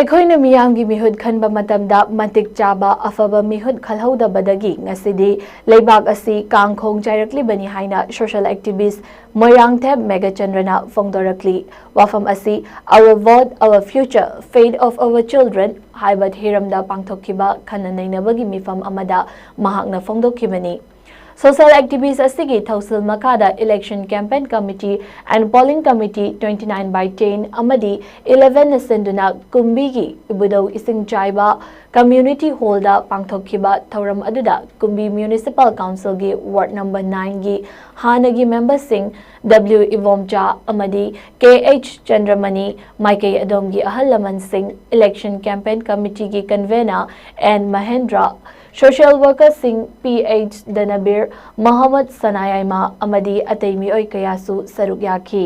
ꯑꯩꯈꯣꯏꯅ ꯃꯤꯌꯥꯝꯒꯤ ꯃꯤꯍꯨꯠ ꯈꯟꯕ ꯃꯇꯝꯗ ꯃꯇꯤꯛ ꯆꯥꯕ ꯑꯐꯕ ꯃꯤꯍꯨꯠ ꯈꯜꯍꯧꯗꯕꯗꯒꯤ ꯉꯁꯤꯗꯤ ꯂꯩꯕꯥꯛ ꯑꯁꯤ ꯀꯥꯡꯈꯣꯡ ꯆꯥꯏꯔꯛꯂꯤꯕꯅꯤ ꯍꯥꯏꯅ ꯁꯣꯁꯤꯌꯦꯜ ꯑꯦꯛꯇꯤꯚꯤꯁꯠ ꯃꯣꯏꯔꯥꯡꯊꯦꯝ ꯃꯦꯘꯆꯟꯗ꯭ꯔꯅ ꯐꯣꯡꯗꯣꯔꯛꯂꯤ ꯋꯥꯐꯝ ꯑꯁꯤ our vote our future fate of our children ꯍꯥꯏꯕ ꯍꯤꯔꯝꯗ ꯄꯥꯡꯊꯣꯛꯈꯤꯕ ꯈꯟꯅ ꯅꯩꯅꯕꯒꯤ ꯃꯤꯐꯝ ꯑꯃꯗ ꯃꯍꯥꯛꯅ ꯐꯣꯡꯗꯣꯛꯈꯤꯕꯅꯤ ꯁꯣꯁꯤꯌꯦꯜ ꯑꯦꯛꯇꯤꯚꯤꯁꯠ ꯑꯁꯤꯒꯤ ꯊꯧꯁꯤꯜ ꯃꯈꯥꯗ ꯏꯂꯦꯛꯁꯟ ꯀꯦꯝꯄꯦꯟ ꯀꯝꯃꯤꯇꯤ ꯑꯦꯟड ꯄꯣलिꯡ ꯀꯝꯃꯤꯇꯤ 29/10 ꯑꯃꯗꯤ 11ꯅ ꯁꯤꯟꯗꯨꯅ ꯀꯨꯝꯕꯤꯒꯤ ꯏꯕꯨꯙꯧ ꯏꯁꯤꯡ ꯆꯥꯏꯕ ꯀꯝꯃ꯭ꯌꯨꯅꯤꯇꯤ ꯍꯣꯜꯗ ꯄꯥꯡꯊꯣꯛꯈꯤꯕ ꯊꯧꯔꯝ ꯑꯗꯨꯗ ꯀꯨꯝꯕꯤ म्युनिसिꯄल काउंसिलगी वार्ड नंबर 9 गी हानगी मेंबरसिंग W इवोमचा अमदी KH चंद्रमणि माइकई अदोमगी अहल लमनसिंग इलेक्शन कैंपेन कमिटी की convener N Mahendra social worker Singh PH Danbir Mohammad Sanayaima अमदी अतई मिओय कयासु सरुक याखी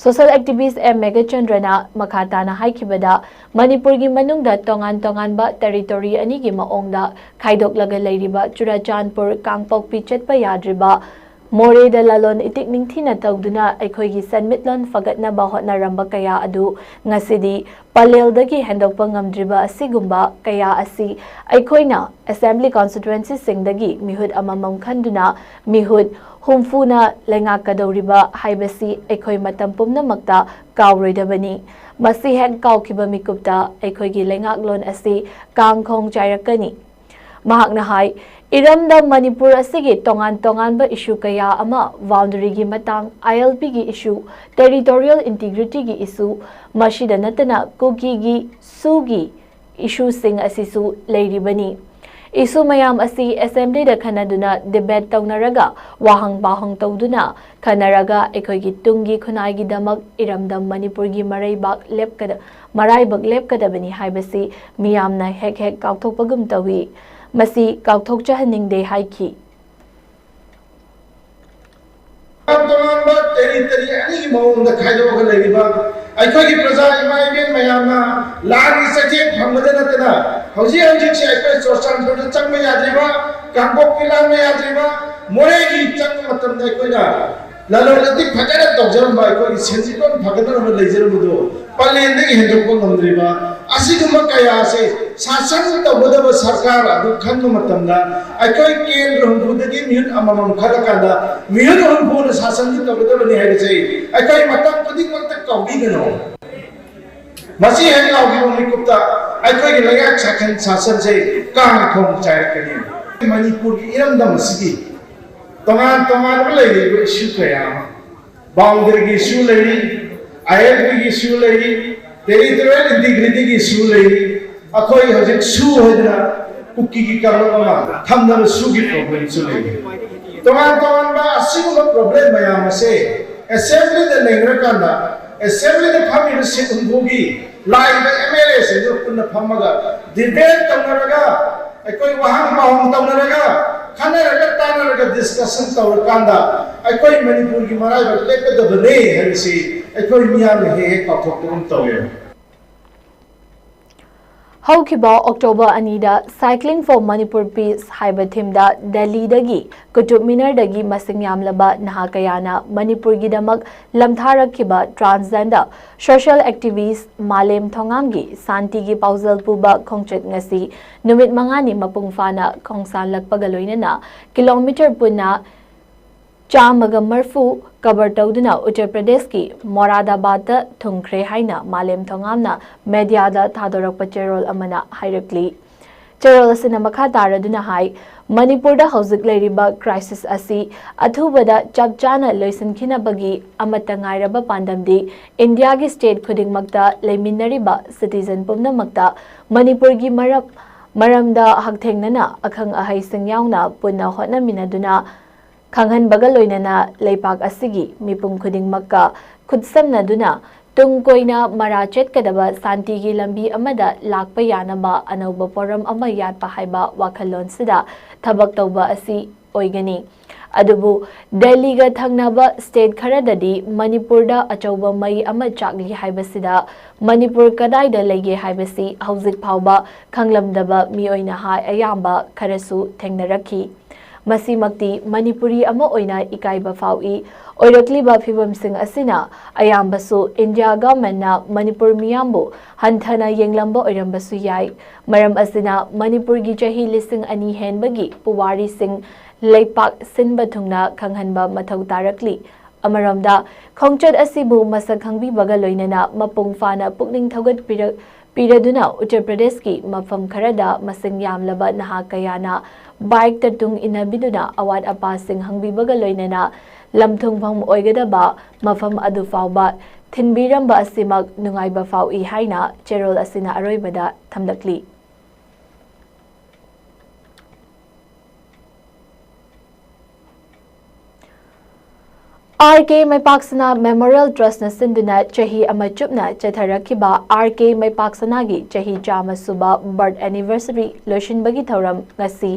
सोशल एक्टिविस्ट एम मेघचंद्रना मखाताना हाइखिबदा मणिपुर की मनुंगदा तोंगान टेरिटोरी अनी की मओंगदा खाइदोकलगा लेरिबा चुराचांदपुर कांगपोकपी चटपा याद्रिबा मोरेदा लालोन इतिक निंगथिना तौदुना अखोइगी सन्मितलोन फगतनाबा होटनारंबा कया अदु ngасidi पलेलदगी हेंदोकपा ngamdriba asigumba kaya asi अखोइना असेंबली कॉन्स्टिट्युएंसी सिंगदगी मिहुत अममम खंदुना मिहुत हुमफुना लेंगाकदौरिबा हाइबसी अखोइ मतम पुमनमक्ता कावरोइदबनी मसी हेक कावखिबा मिकुप्ता अखोइगी लेंगाकलोन असि कांगखोंग चाइरकनी महाकना हाई इरमदा मणिपुर असिगी तोंगान इशू कया अमा बाउंड्री की मतंग ILP की इशू टेरिटोरियल इंटीग्रिटी की इशू मशीद नतना कुकी की सूगी इशू सिंग असिसु लेरिबनी इशू मयाम असि assembly the खनदुना debate तौनरगा वाहंग Bahang तौदुना खनरगा एखोइगी Tungi खुनाइगी दमक इरमदम मणिपुर की मराइबक लेपकदबनी हाइबसी मियामना हेक काउथोकपगुम तवी मसी काउथोकचहनिंगदे हाइखी टेरिटरी अनी मौंद खाइदोग लेरिबा अखोगी प्रजा इमाइबेन मयामना लागी सजे फंगदे नतना हौजी से अखोई सोसान फोट चंग में याद्रिबा कांगपोक पिलान में याद्रिबा मोरेगी चंग मतम दे कोइना लालोलति फजर तौजरम अखोगी सेंसिटोन फगदन लेजरमुदो पलेंदे हेंदोक ngamdriba asiguma kaya se sasan tawdaba sarkar adu khannu matamda akhoi kendra humbudagi mihut amamam khalakanda mihut humbuna sasan tawdaba ni haise akhoi matam pudik makta kawbigano masi hen lawgi mikupta akhoi gi layak sakhan sasan se kang khong chairakani Manipur की इरमदम सिगी तोमान तोमान को लेरी issue कया boundary की issue लेरी ILP की issue लेरी territorial integrity की issue लेरी अखोई हजिक सू होइदना cookie की करलमा थमना सू की problem सू लेरी तोमान तोमान बा असिगुलो प्रॉब्लम मयाम से असेंबली दे लेंग्रकांदा असेंबली दे फामी से उंगोगी लाइव MLA से जो पुन फमगा डिबेट तमरगा कोई वहां माहौल तमरगा खाना रगा ताना रगा डिस्कशन तवरकांदा कोई मणिपुर की मराई बटले के दबने है से कोई मियां में है काथोकम तवे हौखिबा अक्टोबर 2 दा साइक्लिंग फॉर मणिपुर पीस हाइबा थीम दा दिल्ली दगी कुतुब मीनार दगी मसिंग यामलबा नहा कयाना मणिपुर गी दमक लमथारखिबा ट्रांसजेंडर सोशल एक्टिविस्ट मालेम थोंगामगी शांति की पाउजल पुबा खोंगचेत ngasi नुमित मंगानी मपुंग फाना खोंगसान लकपगा लोइनना किलोमीटर पुना चामगा मरफू कबर तौदुना उत्तर प्रदेश की मोरादाबाद थुंख्रे हाइना मालेम थोंगामना मीडियादा थादोरकपा चेरोल अमना हाइरक्ली चेरोल असिना मखा तारदुना हाई मणिपुरदा हौजिक लेरिबा क्राइसिस असी अथुबदा चपचाना लोइसनखिनबगी अमता ngairaba पांडमदी इंडिया की स्टेट खुदिंगमक्ता लेमिनरिबा सिटीजन पुमनमक्ता मणिपुर की मरमदा हकथेंगनना अखंग अहैसिंग यावना पुन्ना होटनमिनदुना खांगहनबगा लोइनना लेपाक असिगी मिपुम खुदिंगमक्का खुदसमनदुना तुंग कोइना मरा चेतकदबा शांति की लंबी अमदा लाकपा यानबा अनौबा पोरम अमा यातपा हाइबा वाखलोन सिदा थबक तौबा असी ओइगनी अदुबु दिल्ली गा थंगनाबा स्टेट खरददी मणिपुरदा अचौबा मई अमा चाकली हाइबसिदा मणिपुर कदाइदा लेगे हाइबसी हौजिक फावबा खंगलमदबा मिओइना हाय अयाम्बा खरसु थेंगनरखी मसीमक्ति मणिपुरी अमा ओइना इकाइबा फाउई ओइरक्लिबा फिबमसिंग असिना अयाम्बसु इंडिया गवर्नमेंटना मणिपुर मियामबु हंथना येंगलंबा ओइरंबसु याई मरम असिना मणिपुर की चही लिसिंग अनि हेनबगी पुवारी सिंह लेपाक सिनबा थुंगना खंगहनबा मथौ तारक्ली अमरमदा खोंगचत असिबु मसक खंगबीबगा लोइनना मपुंग फाना पुकनिंग थौगत पीरदुना उत्तर प्रदेश की मफम खरदा मसिंग यामलबा नहा कयाना बाइक तुंग इनबिदुना अवाद अपा सिंह हंगबीबगा लोइनना लमथुंगफम ओइगदबा मफम अदु फावबा थिनबीरंबा असिमक नुंगाइबा फाउई हाइना चेरोल असिना अरोइबदा थमलक्ली RK Maipaksana Memorial Trust na sinduna chahi ama chupna chatharakiba RK Maipaksana gi chahi chama suba birth anniversary loishinbagi thoram ngasi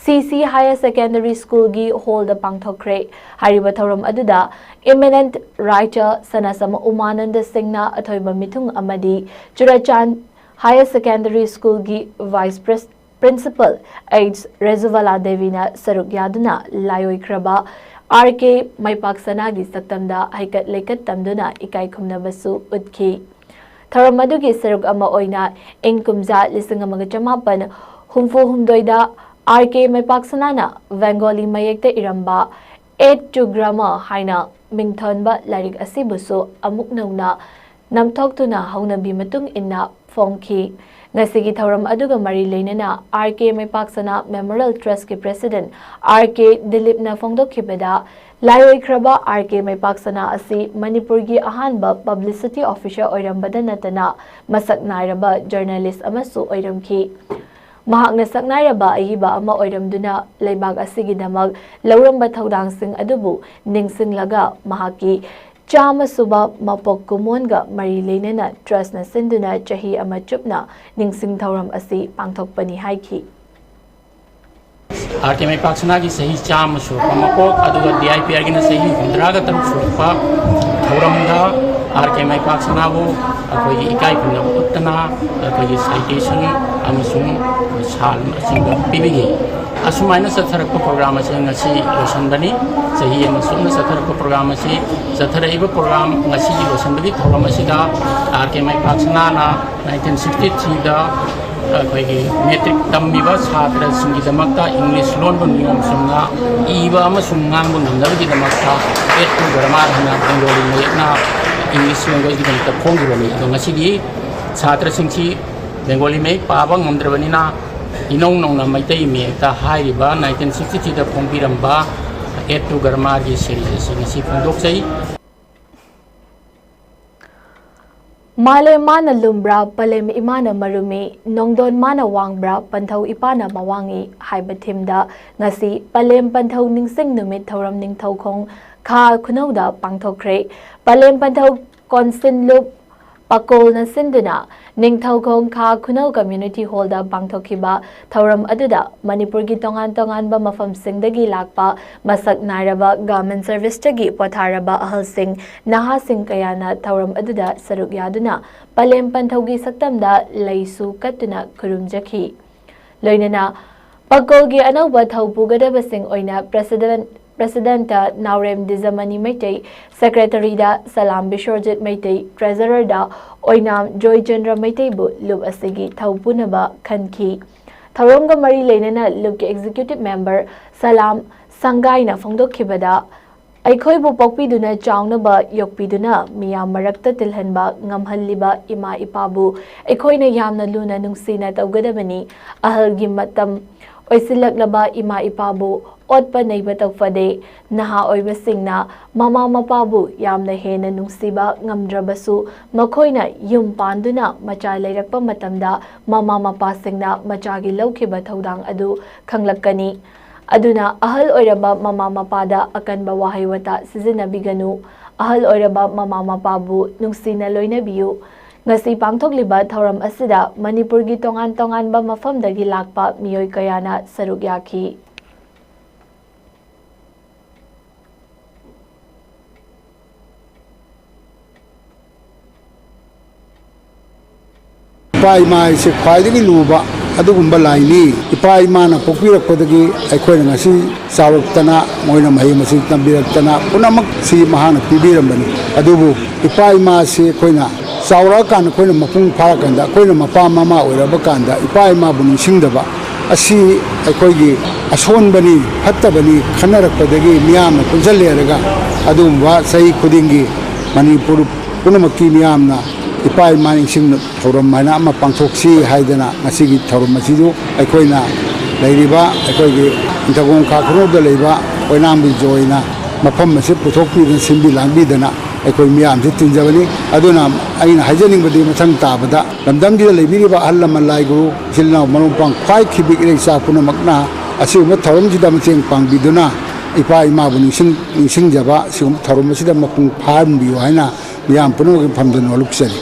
CC Higher Secondary School gi hall da pangthokre hariba thoram aduda eminent writer Sanasama Umananda Singh na athoiba mithung amadi Churachan Higher Secondary School gi Vice Principal AIDS Rezuvala Devi na saruk yaduna layoi kraba RK Maipaksana gi saktamda haikat lekat tamduna ikai khumnabassu utki tharamadu gi saruk ama oina ingkumja lisingamaga chamapan humfu humdoida RK Maipaksana na Bengali mayekta iramba 8 to grammar haina mingthonba larik asibusu amuk nauna namthoktuna haunabi matung inna phongki ngasigi thoram aduga mari leinana RK Maipaksana Memorial Trust ki President RK Dilip na phongdokhibada layoi khraba RK Maipaksana asi Manipur gi ahanba publicity officer oirambada natana masak nairaba journalist amasu oiramki mahakna saknairaba ahiba ama oiramduna leibag asigi damak lauramba thodang sing adubu ningsinglaga mahaki Chama suba mapok kumonga mari leinana trust na sinduna chahi ama chupna ningsing thauram asi pangthokpani haiki RK Maipaksana ki sahi chama su mapok aduga DIPR gi na sahi 100 taruk supa thauramda RK Maipaksana bu akoi ikai kunna uttana akoi citation amasung sal asinga pibigi asumai na satharak program ase ngasi losanbani sahi amasung na satharak program ase satharaiba program ngasi losanbani thoram asida RK Maipaksana na 1963 da akoi gi metric tambiba chhatra singi damakta english lon bon niyam sumna iba amasung ngang bon namnabagi damakta et grammar hana bengali mayekna English language di damakta khongrani ngasi gi chhatra singchi Bengali may pabang ngamdrabani na इनौ नौना मैतै मेक्ता हाइरिबा 1963 दा फोंबिरंबा एटू गर्मा की series असि ngasi फोंदोकचै माले माना लुम्ब्रा पलेम इमाना मरुमी नोंदोन माना वांग्ब्रा पंथौ इपाना मवांगी हाइबा थिमदा ngasi पलेम पंथौ निंगसिंग नुमित थौरम Ningthou खोंग खा खुनौदा पांथोखरे पलेम पंथौ कॉन्सिन loop पकोल सिंधुना Ningthou खोंग खा खुनौ community hall दा पांथोखिबा थौरम अदुदा मणिपुर की तोंगान तोंगान बा मफम सिंगदगी लाकपा मसक नायरबा गवर्नमेंट सर्विस तगी पोथारबा अहल सिंग नहा सिंग कयाना थौरम अदुदा सरुक यादुना पलेम पंथौगी सक्तमदा लैसु कत्तुना खुरुमजखी लोइनना पकोल की अनौबा थौपुगदबा सिंग ओइना President Naurem Dizamani Maitei, Secretary da Salam Bishorjit Maitei, Treasurer da Oinam Joy Chandra Maitei bu Lub Asigi Thaupunaba Khanki. Thauromga Mari Lenana Lub ke Executive Member Salam Sangaina Fongdokhibada Aikhoi bu pokpiduna chawnaba yokpiduna miyam marakta tilhanba ngamhalliba ima ipabu aikhoina yamna luna nungsina tawgadabani ahalgi matam oisilaklaba ima ipabu otpa neiba tawfade naha oiba singna mama mapabu yamna hena nungsiba ngamdrabasu makhoina yum panduna macha leirakpa matamda mama mapa singna machagi laukhiba thodang adu khanglakani aduna ahal oiraba mama mapada akanba wahaiwata sizinabiganu ahal oiraba mama mapabu nungsina loinabiyu ngasi pangthokliba thoram asida manipur gi tongan tongan ba mafamdagi lakpa miyoi kayana saruk yakhi pai mai se khwaidagi luba adugumba laini ipai mana pokpirakodagi aikhoina ngasi sawraktana moina mai masi tambiraktana punamak si mahana pibirambani adubu ipai ma se khoina sawra kan khoina mapung pharakanda khoina mapa mama oiraba kanda ipai ma buning singdaba asi aikhoigi asonbani hattabani khanarakpadagi miyamna punjalleraga adumba sai khudingi manipur punamakki miyamna ipai maning sing thoram mana ama pangthoksi haidana ngasigi thoram masidu aikhoina leiriba aikhoigi intagong kha khroda leiba oinam bi joina mafam mase puthokpi den simbi langbi dana aikoi miyam se tinjabani aduna aina hajening badi mathang tabada lamdam di leibiriba allaman lai guru silna manum pang khwai khibik rei sa puna makna asiuma thoram jidam cheng pang biduna ipai ma bu ning sing jaba sium thoram masida mapung phan bi haina miyam punu phamdan waluksani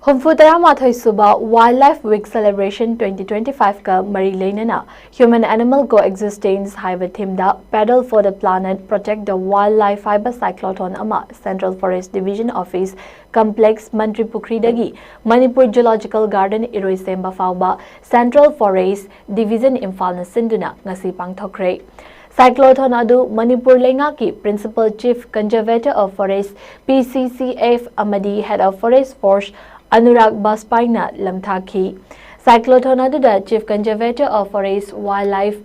Humfu Taramathoi Suba Wildlife Week Celebration 2025 ka Mari Leinana Human Animal Coexistence Haiba Thimda Paddle for the Planet Protect the Wildlife Fiber Cyclotron Ama Central Forest Division Office Complex Mantri Pukridagi Manipur Zoological Garden Iroi Semba Fauba Central Forest Division Imphal na Sinduna ngasi pangthokre Cyclotron adu Manipur Lenga ki Principal Chief Conservator of Forest PCCF Amadi Head of Forest Force Anurag Baspaina Lamthaki Cyclotron aduda Chief Conservator of Forest Wildlife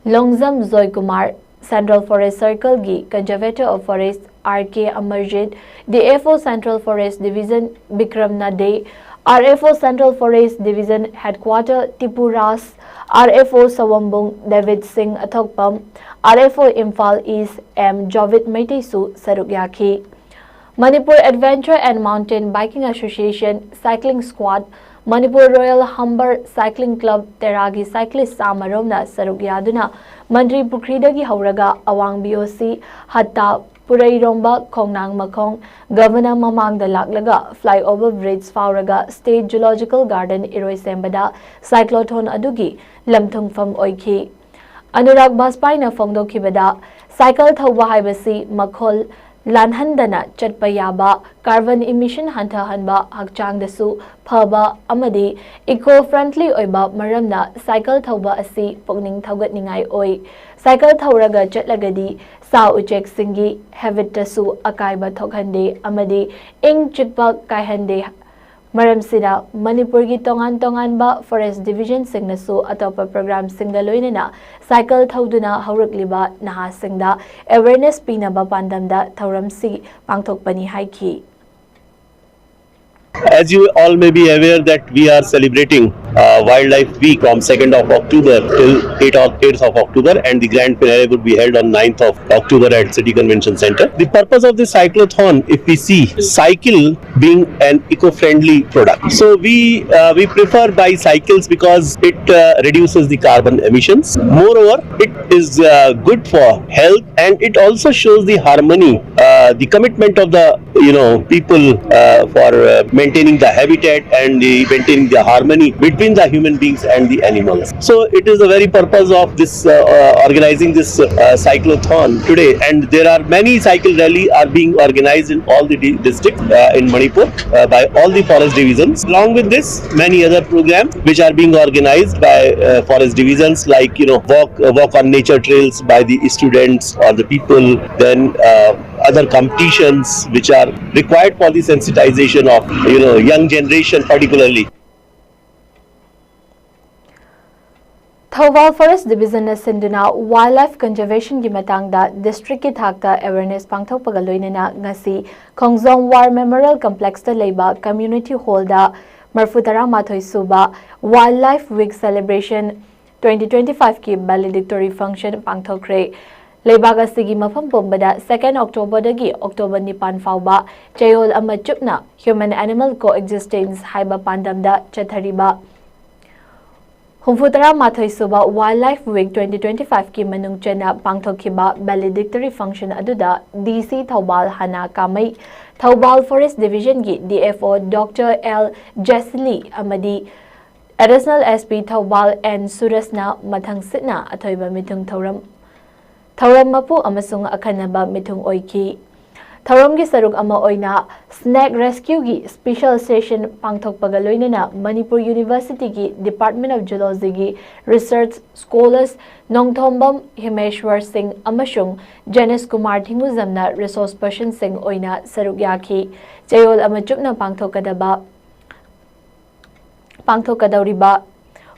Longzam Zoy Kumar Central Forest Circle gi Conservator of Forest RK Amarjit DFO Central Forest Division Bikram Nade RFO Central Forest Division Headquarter Tipuras RFO Sawambung David Singh Athokpam RFO Imphal East M Jovit Maitaisu Sarukyaki Manipur Adventure and Mountain Biking Association Cycling Squad Manipur Royal Humber Cycling Club Teragi Cyclist Samaromna Saruk Yaduna Mandri Pukridagi Hauraga Awang BOC Hatta Purairomba Kongnang Makong Governor Mamang Dalaklaga Flyover Bridge Fauraga State Zoological Garden Iroi Sembada Cyclotron Adugi Lamthungfam Oiki Anurag Baspaina Fongdokhibada Cycle Thauba Haibasi Makhol Lanhandana Chatpayaba Carbon Emission Hanta Hanba Hakchangdasu Phaba Amadi Eco-friendly Oiba Maramna Cycle Thauba Asi Pokning Thaugatningai Oi Cycle Thauraga Chatlagadi Sa Uchek Singi Havitasu Akaiba Thokhande Amadi Ing Chitpa Kaihande Maram Sida Manipur gi tongan tongan ba Forest Division Singnasu Atopa Program Singda Loinana Cycle Thauduna Haurakliba Naha Singda Awareness Pinaba Pandamda Thauram Si Pangthokpani Haiki As you all may be aware that we are celebrating Wildlife Week from 2nd of October till 8th of October, and the grand finale would be held on 9th of October at City Convention Center. The purpose of this cyclothon, if we see, cycle being an eco-friendly product. So we prefer bicycles because it reduces the carbon emissions. Moreover, it is good for health, and it also shows the harmony, the commitment of the people for maintaining the habitat and maintaining the harmony between the human beings and the animals. So it is the very purpose of this organizing this cyclothon today, and there are many cycle rally are being organized in all the districts in Manipur by all the forest divisions. Along with this, many other programs which are being organized by forest divisions, like walk on nature trails by the students or the people, then other competitions which are required for the sensitization of young generation particularly. Thawal Forest Division na sinduna wildlife conservation gi matangda district ki thakta awareness pangthokpaga loinena ngasi Khongjong War Memorial Complex ta leiba community hall da marfutara mathoi suba wildlife week celebration 2025 ki valedictory function pangthokre. Leibaga sigi mafam pombada 2nd October dagi October 9 fauba chayol ama chupna human animal coexistence haiba pandamda chathariba Humfutara Mathoi Suba Wildlife Week 2025 ki manung chena pangthokhiba valedictory function aduda DC Thawbal Hana Kamai Thawbal Forest Division gi DFO Dr. L. Jesli amadi Additional SP Thawbal N. Surasna mathang sitna athoiba mithung thauram mapu amasung akhanaba mithung oiki Thauram gi saruk ama oina Snake Rescue gi special session pangthokpaga loinana Manipur University gi Department of Geology gi research scholars Nongthombam Himeshwar Singh amashung Janice Kumar Thinguzamna resource person Singh oina saruk yaki chayol ama chupna pangthokadauriba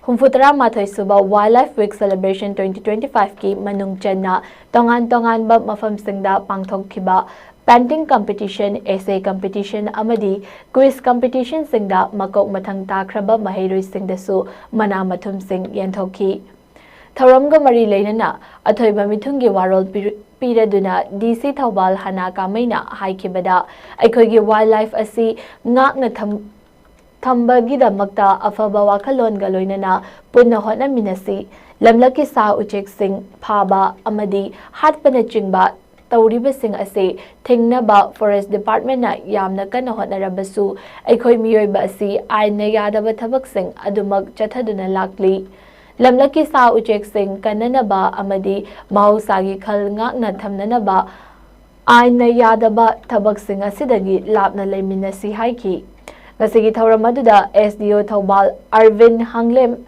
Humfutara Mathoi Suba Wildlife Week Celebration 2025 ki manung chenna tongan ba mafam singda pangthokhiba painting competition, essay competition amadi quiz competition singda makok mathang takraba mahairoi singdasu mana mathum sing yenthoki Thauramga mari leinana athoiba mithungi warol piraduna DC Thawbal Hana Kamaina haikibada aikhoigi wildlife asi ngakna thambagidamagta afaba wakhalon galoinana punna hotnaminasi lamlaki sa uchek sing phaba amadi hatpana chingba Tauribasing ase Thingnaba Forest Department na yamna kana hotnarabasu aikhoi miyoiba asi aina yadaba thabak sing adumag chathaduna lakli lamlaki sa uchek sing kananaba amadi mahusagi khal ngakna thamnanaba aina yadaba thabak sing asidagi lapna leiminasi haiki ngasigi thauram aduda SDO Thawbal Arvin Hanglem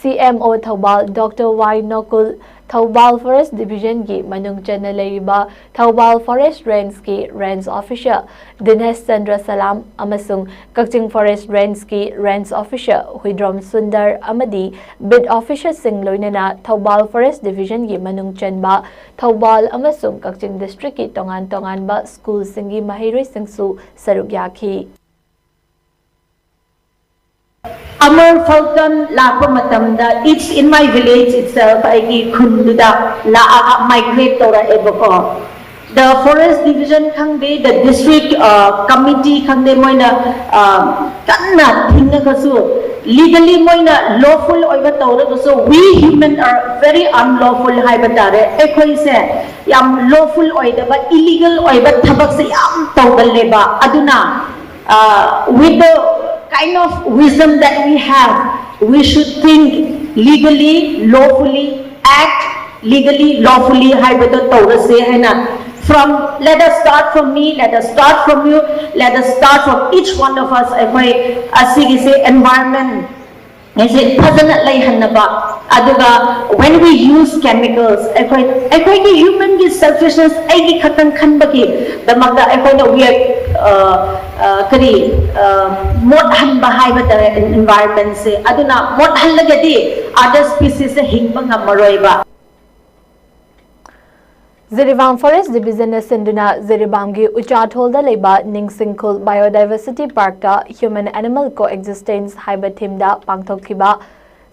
CMO Thawbal Dr. Y Nokul Thawbal Forest Division ki manung chana leiba Thawbal Forest Range ki Range Officer Dinesh Chandra Salam amasung Kakching Forest Range ki Range Officer Huidrom Sundar amadi Bid Officer Singh loinana Thawbal Forest Division ki manung chanba Thawbal amasung Kakching District ki tongan ba school singi mahiroi singsu saruk yaki Amar Falcon lakpa matamda it's in my village itself aigi khunduda la migrate tora ebako the forest division khangde the district committee khangde moina kanna thingna kasu legally moina lawful oiba tora kasu we human are very unlawful haibatare ekhoi se yam lawful oida ba illegal oiba thabak se yam tawdaleba aduna with the kind of wisdom that we have, we should think legally, lawfully, act legally, lawfully. From let us start from me, let us start from you, let us start from each one of us. Environment. When we use chemicals, human selfishness, we are environment se aduna other species se hingba ngamaroiba Ziribam Forest Division Sinduna Ziribam gi Uchatholda leba Ningsingkhul Biodiversity Park da Human Animal Coexistence haiba thimda pangthokhiba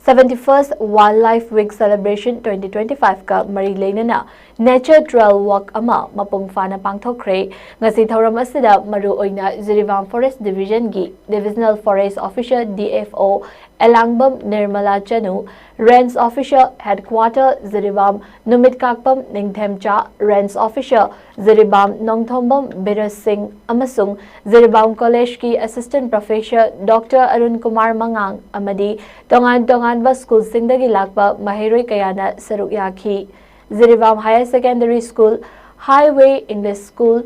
71st Wildlife Week Celebration 2025 ka mari leinana Nature Trail Walk ama mapung fana pangthokre ngasi thoram asida maru oina Ziribam Forest Division gi Divisional Forest Officer DFO Elangbam Nirmala Chanu Range Officer Headquarter Ziribam Numit Kakpam Ningthemcha Range Officer Ziribam Nongthombam Biras Singh amasung Ziribam College ki Assistant Professor Dr. Arun Kumar Mangang amadi tongan ba school singdagi lakpa mahiroi kayana saruk yakhi Ziribam Higher Secondary School Highway English School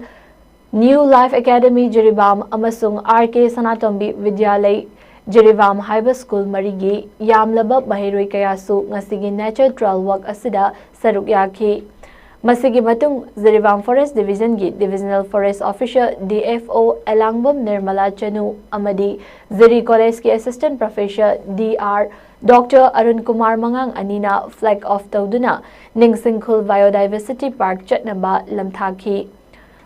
New Life Academy Ziribam amasung RK Sanatombi Vidyalay Ziribam High School Marigi Yamlaba Mahiroi Kayasu Ngasigi Nature Trail Walk Asida Saruk Yakhi Masigi Matung Ziribam Forest Division gi Divisional Forest Officer DFO Elangbam Nirmala Chanu Amadi Ziri College ki Assistant Professor DR Dr. Arun Kumar Mangang Anina Flag of Tauduna Ningsingkhul Biodiversity Park Chatnaba Lamthaki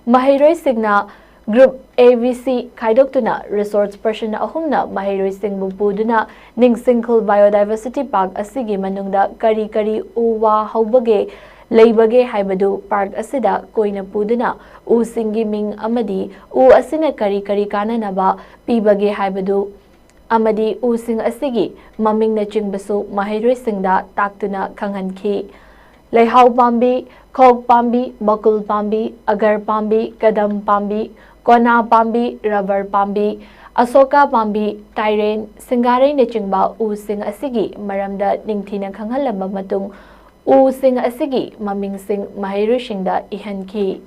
Mahiroi Signa Group AVC Kaidoktuna Resource Person Ahumna Mahiroi Singh Bupuduna Ningsingkhul Biodiversity Park Asigi Manungda Kari Uwa Haubage Leibage Haibadu Park Asida Koina Puduna U Singi Ming Amadi U Asina Kari Kananaba Pibage Haibadu Amadi U Sing Asigi Maming na Chingbasu Mahiroi Singda Taktuna Kanghanki Leihau Pambi Kog Pambi Bakul Pambi Agar Pambi Kadam Pambi Kona Pambi, Rubber Pambi, Asoka Pambi, Tyren, Singare Nichingba, U Sing Asigi, Maramda Ningtina Kangalamba Matung, U Sing Asigi, Maming Sing Mahiru Shingda Ihanki.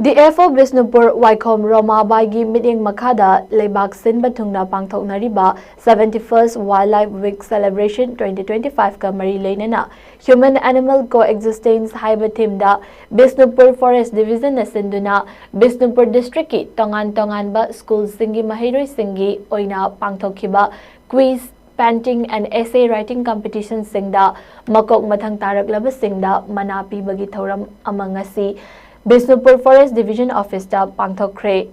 DFO Bisnupur Waikom Roma Baigi Meeting Makada Lebak Sin Batungna Pangthok Nariba 71st Wildlife Week Celebration 2025 ka mari leinana Human Animal Coexistence haiba thimda Bisnupur Forest Division na sinduna Bisnupur District ki tongan ba school singi mahiroi singi oina pangthokhiba quiz painting and essay writing competition singda makok mathang tarak laba singda manapi bagi thoram amangasi Bisnupur Forest Division Office da Pangthokre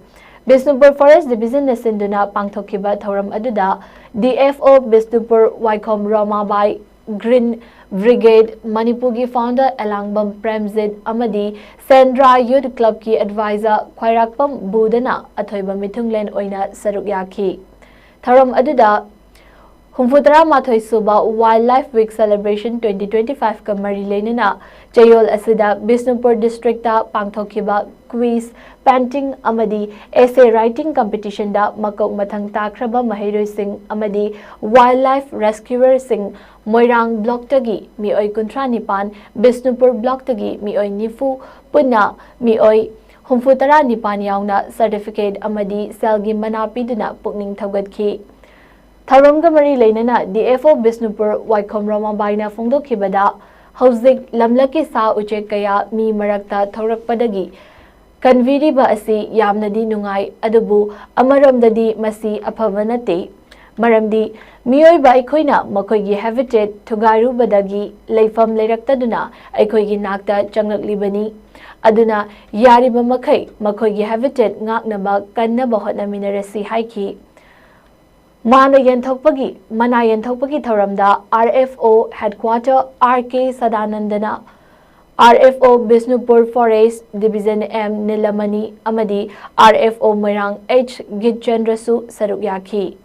Bisnupur Forest Division na sinduna pangthokhiba thoram aduda DFO Bisnupur Waikom Roma Bai Green Brigade Manipugi founder Elangbam Premzid Amadi Sandra Youth Club ki advisor Khwairakpam Budana athoiba mithunglen oina saruk yakhi thoram aduda Humfutara Mathoi Suba Wildlife Week Celebration 2025 ka mari leinana Chayol Asida Bisnupur District da Pangthokhiba quiz painting amadi essay writing competition da makok mathang takraba mahiroi sing amadi wildlife rescuer sing Moirang block tagi mioi kuntra nipan Bisnupur block tagi mioi nifu punna mioi Humfutara nipan yauna certificate amadi selgi manapiduna pukning thawgatkhi Tharomga mari leinana DFO Bisnupur Waikom Roma Baina Fongdokhibada Hauzik Lamlaki Sa Uchek Kaya Mi Marakta Thorakpadagi Kanviriba asi yamnadi nungai adubu amaramdadi masi aphavanate maramdi miyoiba aikhoina makhoigi habitat thugarubadagi leifam leiraktaduna aikhoigi nakta changaklibani aduna yariba makhai makhoigi habitat ngaknaba kannaba hotnaminarasi haiki Mana yenthokpagi thoramda RFO Headquarter RK Sadanandana RFO Bisnupur Forest Division M Nilamani Amadi RFO Moirang H Gitchendrasu Saruk Yakhi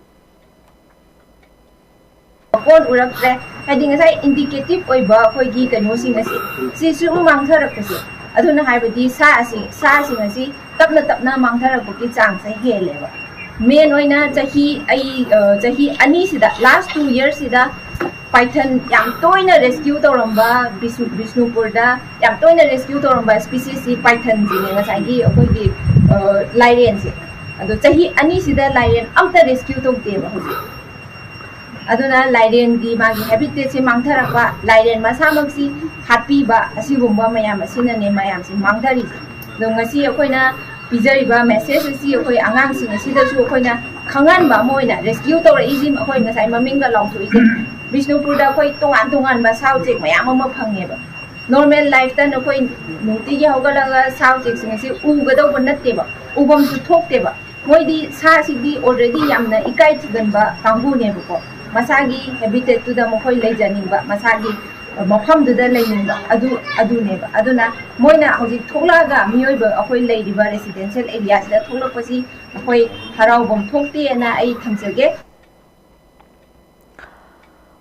Pon urakre hadi ngasai indicative oiba khoigi kanosi ngasi sisu mangtharakpasi aduna haibadi sa ngasi tapna mangtharakpaki chang sai heleba main oina chahi ani sida last 2 years sida python yam toina rescue toramba Bisnupur da yam toina rescue toramba species si python jine ngasai gi khoigi lairen si ado chahi ani sida lairen amta rescue tokte ba hoji aduna lairen gi magi habitat se mangtharakwa lairen masamaksi happy ba asigumba mayam asina ne mayam si mangthari do ngasi akoina pizariba message si akoi angang sing asida su akoina खंगानबा मोइना rescue तौरइजि अखोइ ngasai maminga laungthuise Bishnupurda khoi tongan ba saujek mayam ama phangneba normal life ta khoi nuti gi hogalaga saujek sing si ugadaw natteba ubam su thokteba moidi sa sigi already yamna ikai chiganba kangbu ne ko masagi habitat tu da mokhoi leijaninba masagi mafam du da leininba adu neba aduna moina hoji tholaga miyoiba akhoi leiriba residential area da tholakpasi akhoi haraubam thokti na ai thamjage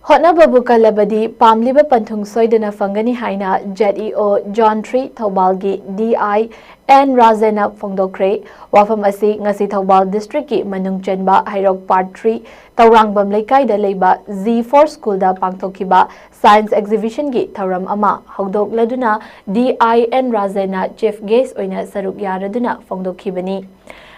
Hotnababu kalabadi pamliba panthung soidana fangani haina JEO John Tree Thaubalgi DI N Razena Fongdokre wafam asi ngasi Thaubal district ki manung chenba Hairok Part 3 Taurangbam Laikai da leiba Z4 school da pangthokiba science exhibition gi thauram ama hogdok laduna DI N Razena chief guest oina saruk yaraduna fongdokhibani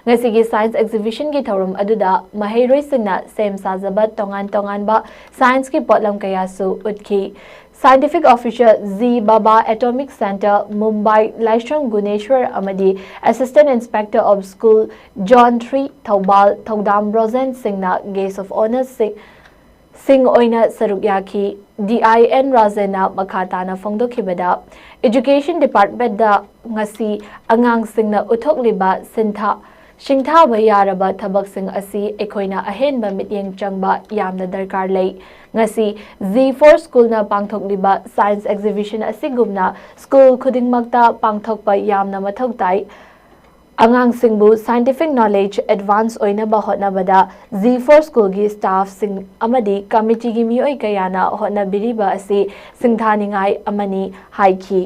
ngasigi science exhibition gi thorum aduda mahairoi singna sem sajaba tongan ba science ki potlam kaya su utki scientific officer Z Baba Atomic Center Mumbai Laishram Guneshwar amadi assistant inspector of school John Tree Thaubal Thodam Rosen Singna guest of honor Sing oina sarukyaki DIN Razena makhatana fongdokhibada education department da ngasi angang singna uthokliba Shingtha bayaraba thabak sing asi ekoina ahenba mityeng changba yamna darkar lei ngasi Z4 school na pangthokliba science exhibition asigumna school khudingmakta pangthokpa yamna mathoktai angang singbu scientific knowledge advance oina ba hotnabada Z4 school gi staff sing amadi committee gi mioi kayana hotnabiriba asi singthaningai amani haiki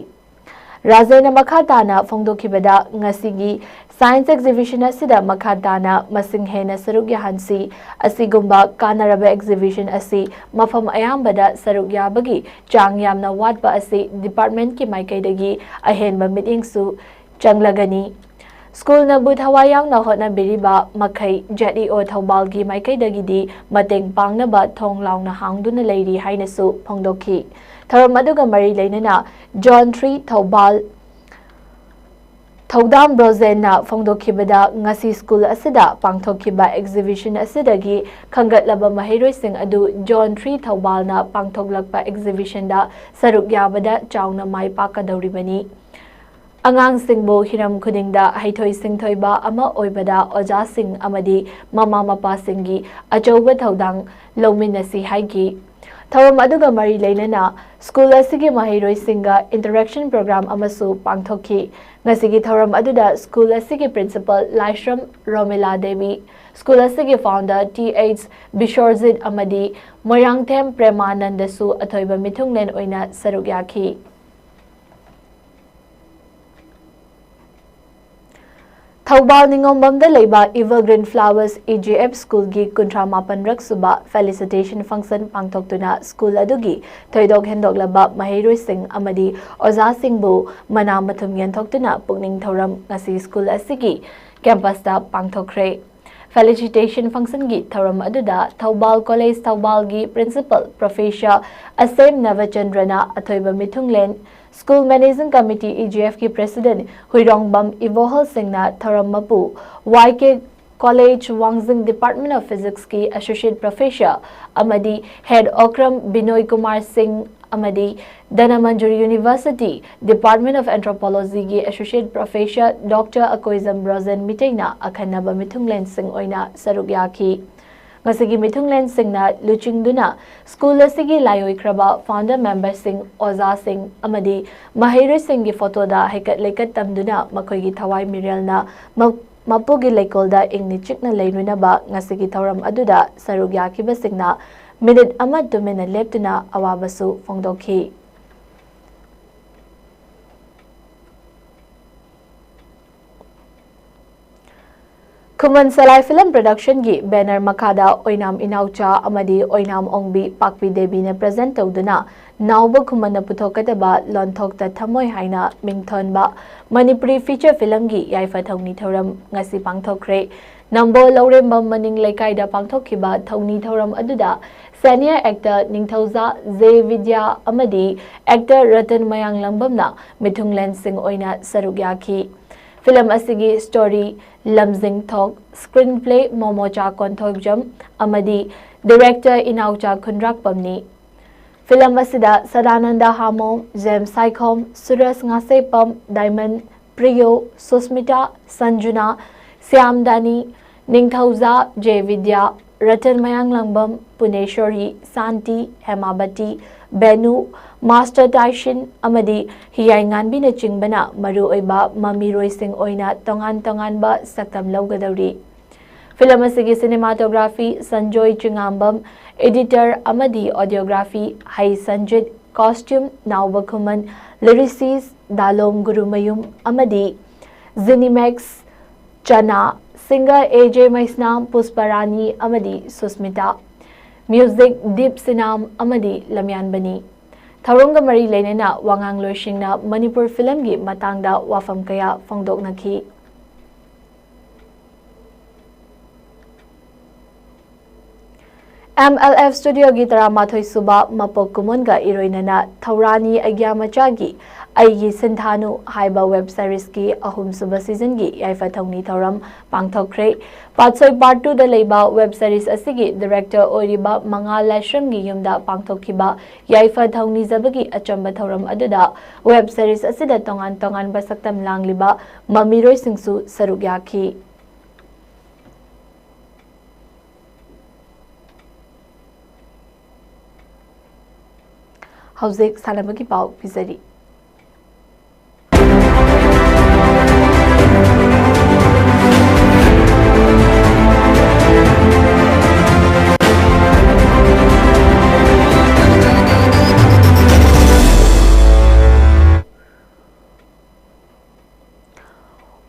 Razena makhatana fongdokhibada ngasigi science exhibition asida makhatana masing hena saruk yahansi asigumba kanaraba exhibition asi mafam ayambada saruk yabagi chang yamna watba asi department ki maikaidagi ahenba meetingsu changlagani school na budhawa yang na hotna biriba makai JEO Thaubal gi maikaidagi di mateng pangnaba thonglaung na hangduna leiri hainasu phongdokhi Tharam aduga mari leinana John Tree Thaubal Thodam Rosen fongdokhibada ngasi school asida pangthokhiba exhibition asidagi khangatlaba mahairoi sing adu John Tree Thaubal na pangthoklakpa exhibition da saruk yabada chauna mai pakadoribani angang singbo hiram khudingda haithoi singthoiba ama oibada oja sing amadi mama mapa singi achoba thodang lominasi haigi Tharam aduga mari leinana school asigi mahairoi singa interaction program amasu pangthokhi ngasigi tharam aduda school asigi principal Laishram Romila Devi school asigi founder TH Bishorzid amadi Moyangthem Premanandasu athoiba mithunglen oina saruk yakhi Thaubal Ningombamda leiba Evergreen Flowers EGF School gi kuntra mapan rak suba felicitation function pangthoktuna school adugi thoidok hendoklaba mahairoi sing amadi oza singbu mana mathum yenthokuna pukning thoram ngasi school asigi campus da pangthokre felicitation function gi thoram aduda Thaubal College Thaubal gi principal Professor Asem Navachandrana athoiba mithunglen School Managing Committee EGF ki President Huirongbam Ivohal Singna Tharam Mapu YK College Wangzing Department of Physics ki Associate Professor Amadi Head Okram Binoy Kumar Singh Amadi Danamanjuri University Department of Anthropology ki Associate Professor Dr. Akoizam Rosen Mitaina Akhanaba Mithunglen Singh oina saruk yakhi ngasigi mithunglen singna luchingduna school asigi layoi kraba founder member sing oza sing amadi mahairoi sing gi photo da hekat lekat tamduna makhoi gi thawai mirel na mapugi lekol da ingni chikna leinuna ba ngasigi thoram aduda saruk yakhiba singna minute ama dumena leptuna awabasu fongdokhi Kuman Salai Film Production gi banner makada Oinam Inaucha amadi Oinam Ongbi Pakpi Devi ne present tawduna nauba kuman na puthokataba lonthok ta thamoi haina mingthon ba Manipuri feature film gi yaifa thongni thoram ngasi pangthokre nambo lorembam maning laikai da pangthokhiba thongni thoram aduda senior actor Ningthauza Z Vidya amadi actor Ratan Mayang Lambamna Mithunglen Singh oina saruk yakhi Film asigi story Lamjing Thok, screenplay Momocha Konthokjam, amadi director Inaucha Khunrak Pamni. Film asida Sadananda Hamom, James Saikhom, Suras Ngasepam, Diamond, Priyo, Susmita, Sanjuna, Syam Dani, Ningthauza, J Vidya, Ratan Mayang Langbam, Puneshwari, Santi, Hemabati, Benu, Master Taishin, amadi Hiyangan Bina Chingbana, Maru Oiba, Mami Roising Oina, Tongan Ba, Saktam Laugadari. Film asigi cinematography Sanjoy Chingambam, editor amadi audiography Hai Sanjit, costume Naubakuman, lyricist Dalom Gurumayum, amadi Zinimax Chana, singer AJ Maisnam, Pusparani, amadi Susmita, music Deep Sinam, amadi Lamyan Bani. Tharonga Mari Lenena Wangang Loishingna Manipur film gi matangda wafam kaya fongdoknaki. MLF Studio gi Taramathoi Suba Mapok Kumunga Iroinana Thaurani Agya Machagi Aigi Sinthanu Haiba web series ki ahum suba season gi Yaifa Thongni Thoram Pangthokre Patsoi Part 2 da leiba web series asigi director Oriba Mangal Lashram gi yumda pangthokhiba Yaifa Thongni Zabagi Achamba Thoram aduda web series asida tongan basaktam langliba Mamiroi Singsu Saruk Yaki. Hauzik Sanabagi Pau Pizari.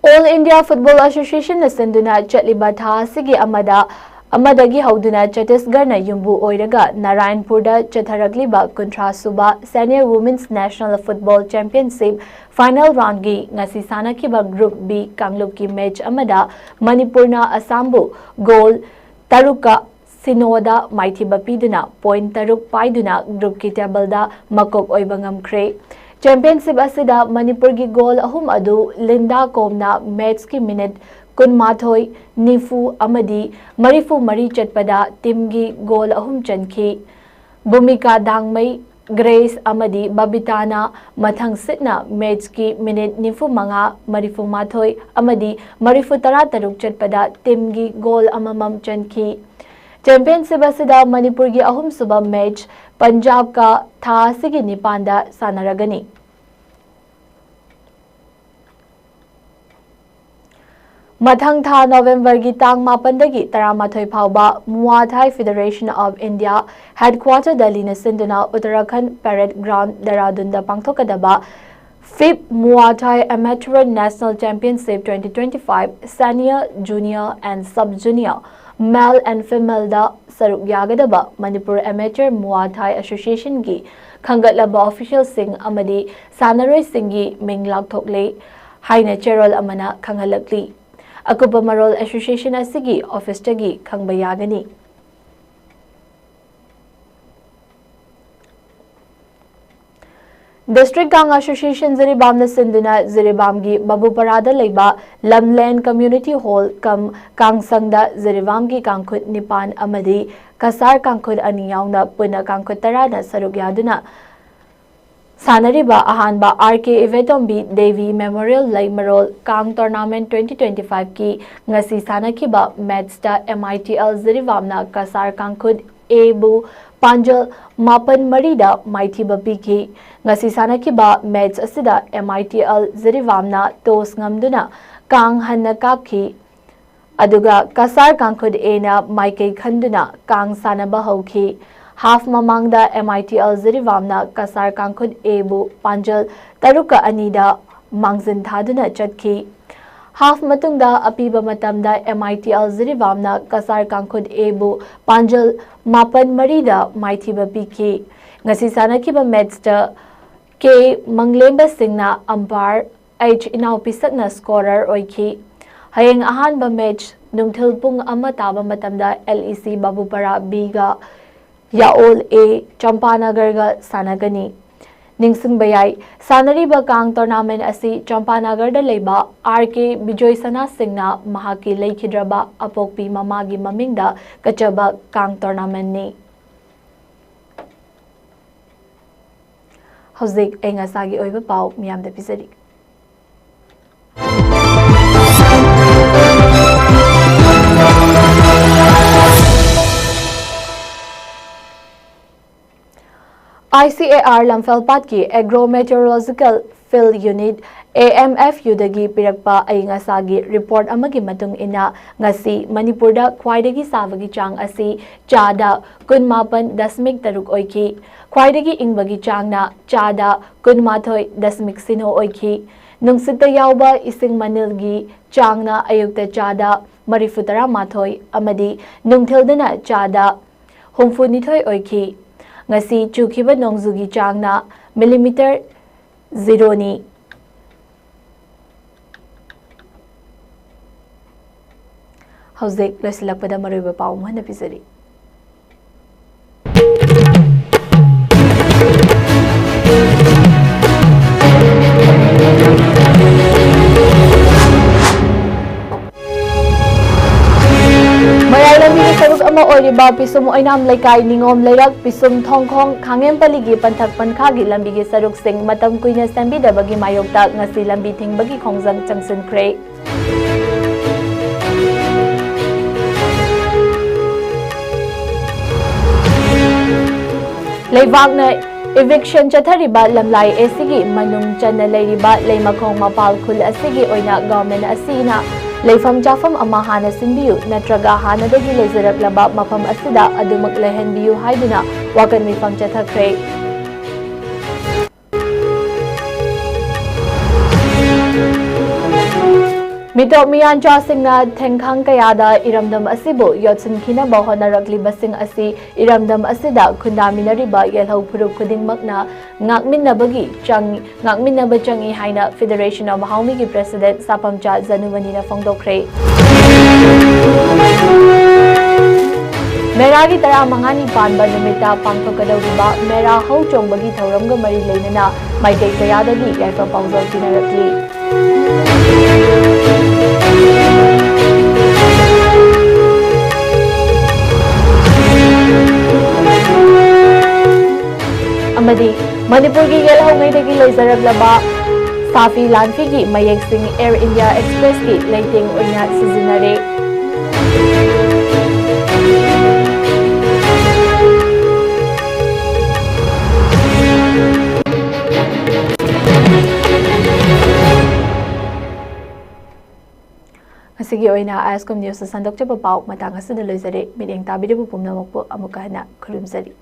All India Football Association na senduna chatliba tha sigi amadagi hauduna Chhattisgarh yumbu oiraga Narayanpurda chatharakliba Kuntra Suba Senior Women's National Football Championship Final Round gi ngasi sanakiba Group B Kamlup ki match amada Manipurna Assambu goal taruka Sinoda Maithiba piduna point taruk paiduna group ki table da makok oiba ngamkhre. Championship asida Manipur gi goal ahum adu Linda Komna match ki minute Kunmathoi Nifu amadi Marifu Mari chatpada team gi goal ahum chanki. Bhumika Dangmai Grace amadi Babitana mathang sitna match ki minute Nifu Manga Marifu Mathoi amadi Marifu Tara Taruk chatpada team gi goal amamam chanki. Championship asida Manipur gi ahum suba match Punjab ka tha sigi nipanda sanaragani. Mathang tha November gi tang mapandagi Taramathoi phauba Muay Thai Federation of India headquarter Delhi na sinduna Uttarakhand Parade Ground Dehradun da pangthokadaba 5th Muay Thai Amateur National Championship 2025 Senior, Junior and Sub-Junior Male and Female da saruk yagadaba Manipur Amateur Muay Thai Association gi khangatlaba official sing amadi sanaroi singi minglak thokle haina cherol amana khangalakli. Akupa Marol Association asigi office tagi khangbayagani. District Gang Association Ziribam na sinduna Ziribam gi Babuparada leiba Lamland Community Hall kam Kangsangda Ziribam gi Kangkhut Nipan amadi Kasar Kangkhut ani yauna puna Kangkhut Tara na saruk yaduna Sanariba Ahanba RK Ivetombi Devi Memorial Laimarol Kang Tournament 2025 ki ngasi sanakiba matchda MITL Zirivamna Kasar Kangkhut Ebu Panjal Mapan Marida Maithiba Piki ngasi sanakiba match asida MITL Zirivamna tos ngamduna Kang Hanna Kapki aduga Kasar Kangkhut Ena Maikei Khanduna Kang Sanaba Hauki half mamangda MITL Zirivamna Kasar Kangkhut Ebu Panjal Taruka Anida Mangzin Thaduna Chatki half matungda apiba matamda MITL Zirivamna Kasar Kangkhut Ebu Panjal Mapan Marida Maithiba Piki ngasi sanakiba matchda K Manglemba Singna umpire H Inaupisakna scorer oiki hayeng ahanba match nungthil pung ama taba matamda LEC Babupara B ga Yaol A Champanagar ga sanagani ningsingba yai sanariba kang tournament asi Champanagar da leiba RK Bijoy Sana Singna mahaki leikidraba apokpi mamagi mamingda kachaba kang tournament ni Hauzik engasagi oiba pau miyam da pisari ICAR Lamfelpat ki Agro-Meteorological Field Unit AMFU dagi pirakpa ay ngasagi report amagi matung ina ngasi Manipurda khwaidagi sabagi chang asi chada 18.3 oiki khwaidagi ingbagi changna chada 18.0 oiki nungsita yauba ising manilgi changna ayukta chada 34 amadi nungthildana chada 64 oiki ngasi chukiba nongzugi changna millimeter 0 ni Hauzik losilakpada maruiba pau mahana pisari Mayalami saruk ama oriba pisum oinam laikai ningom lairak pisum thongkhong khangem paligi panthak pankhagi lambigi saruk sing matam kuina sambi dabagi mayokta ngasi lambi thingbagi khongjang changsun khre Leibakna eviction chathariba lamlai esigi manung channa leiriba leimakhong mapal khul asigi oina government asina leifam chafam ama hana sinbiyu natraga hanadagi lezaraklaba mafam asida adumak lehenbiyu haiduna wakan mifam chathakre Mito miyan chasingna thengkhang kayada iramdam asibu yotsin khina bahonaragli basing asi iramdam asida khundaminariba yelhau phuruk khudingmakna ngakminnabagi changi haina Federation of Mahaumi ki President Sapamcha Zanumanina phongdokre Mera ki tara mangani panba numita pangthokadawriba mera hau chongbagi thauramga mari leinana maikai kayadagi yaifa pawngjal pinarakli Amadi Manipur ki yelhau ngaidagi leizaraklaba Safi Lanfi ki mayek sing Air India Express ki leiting oina sizinare Asigi oina ASCOM News sandok chapa pau matang asida loizare mideng tabire bu pumna mokpo amukahna khulumsari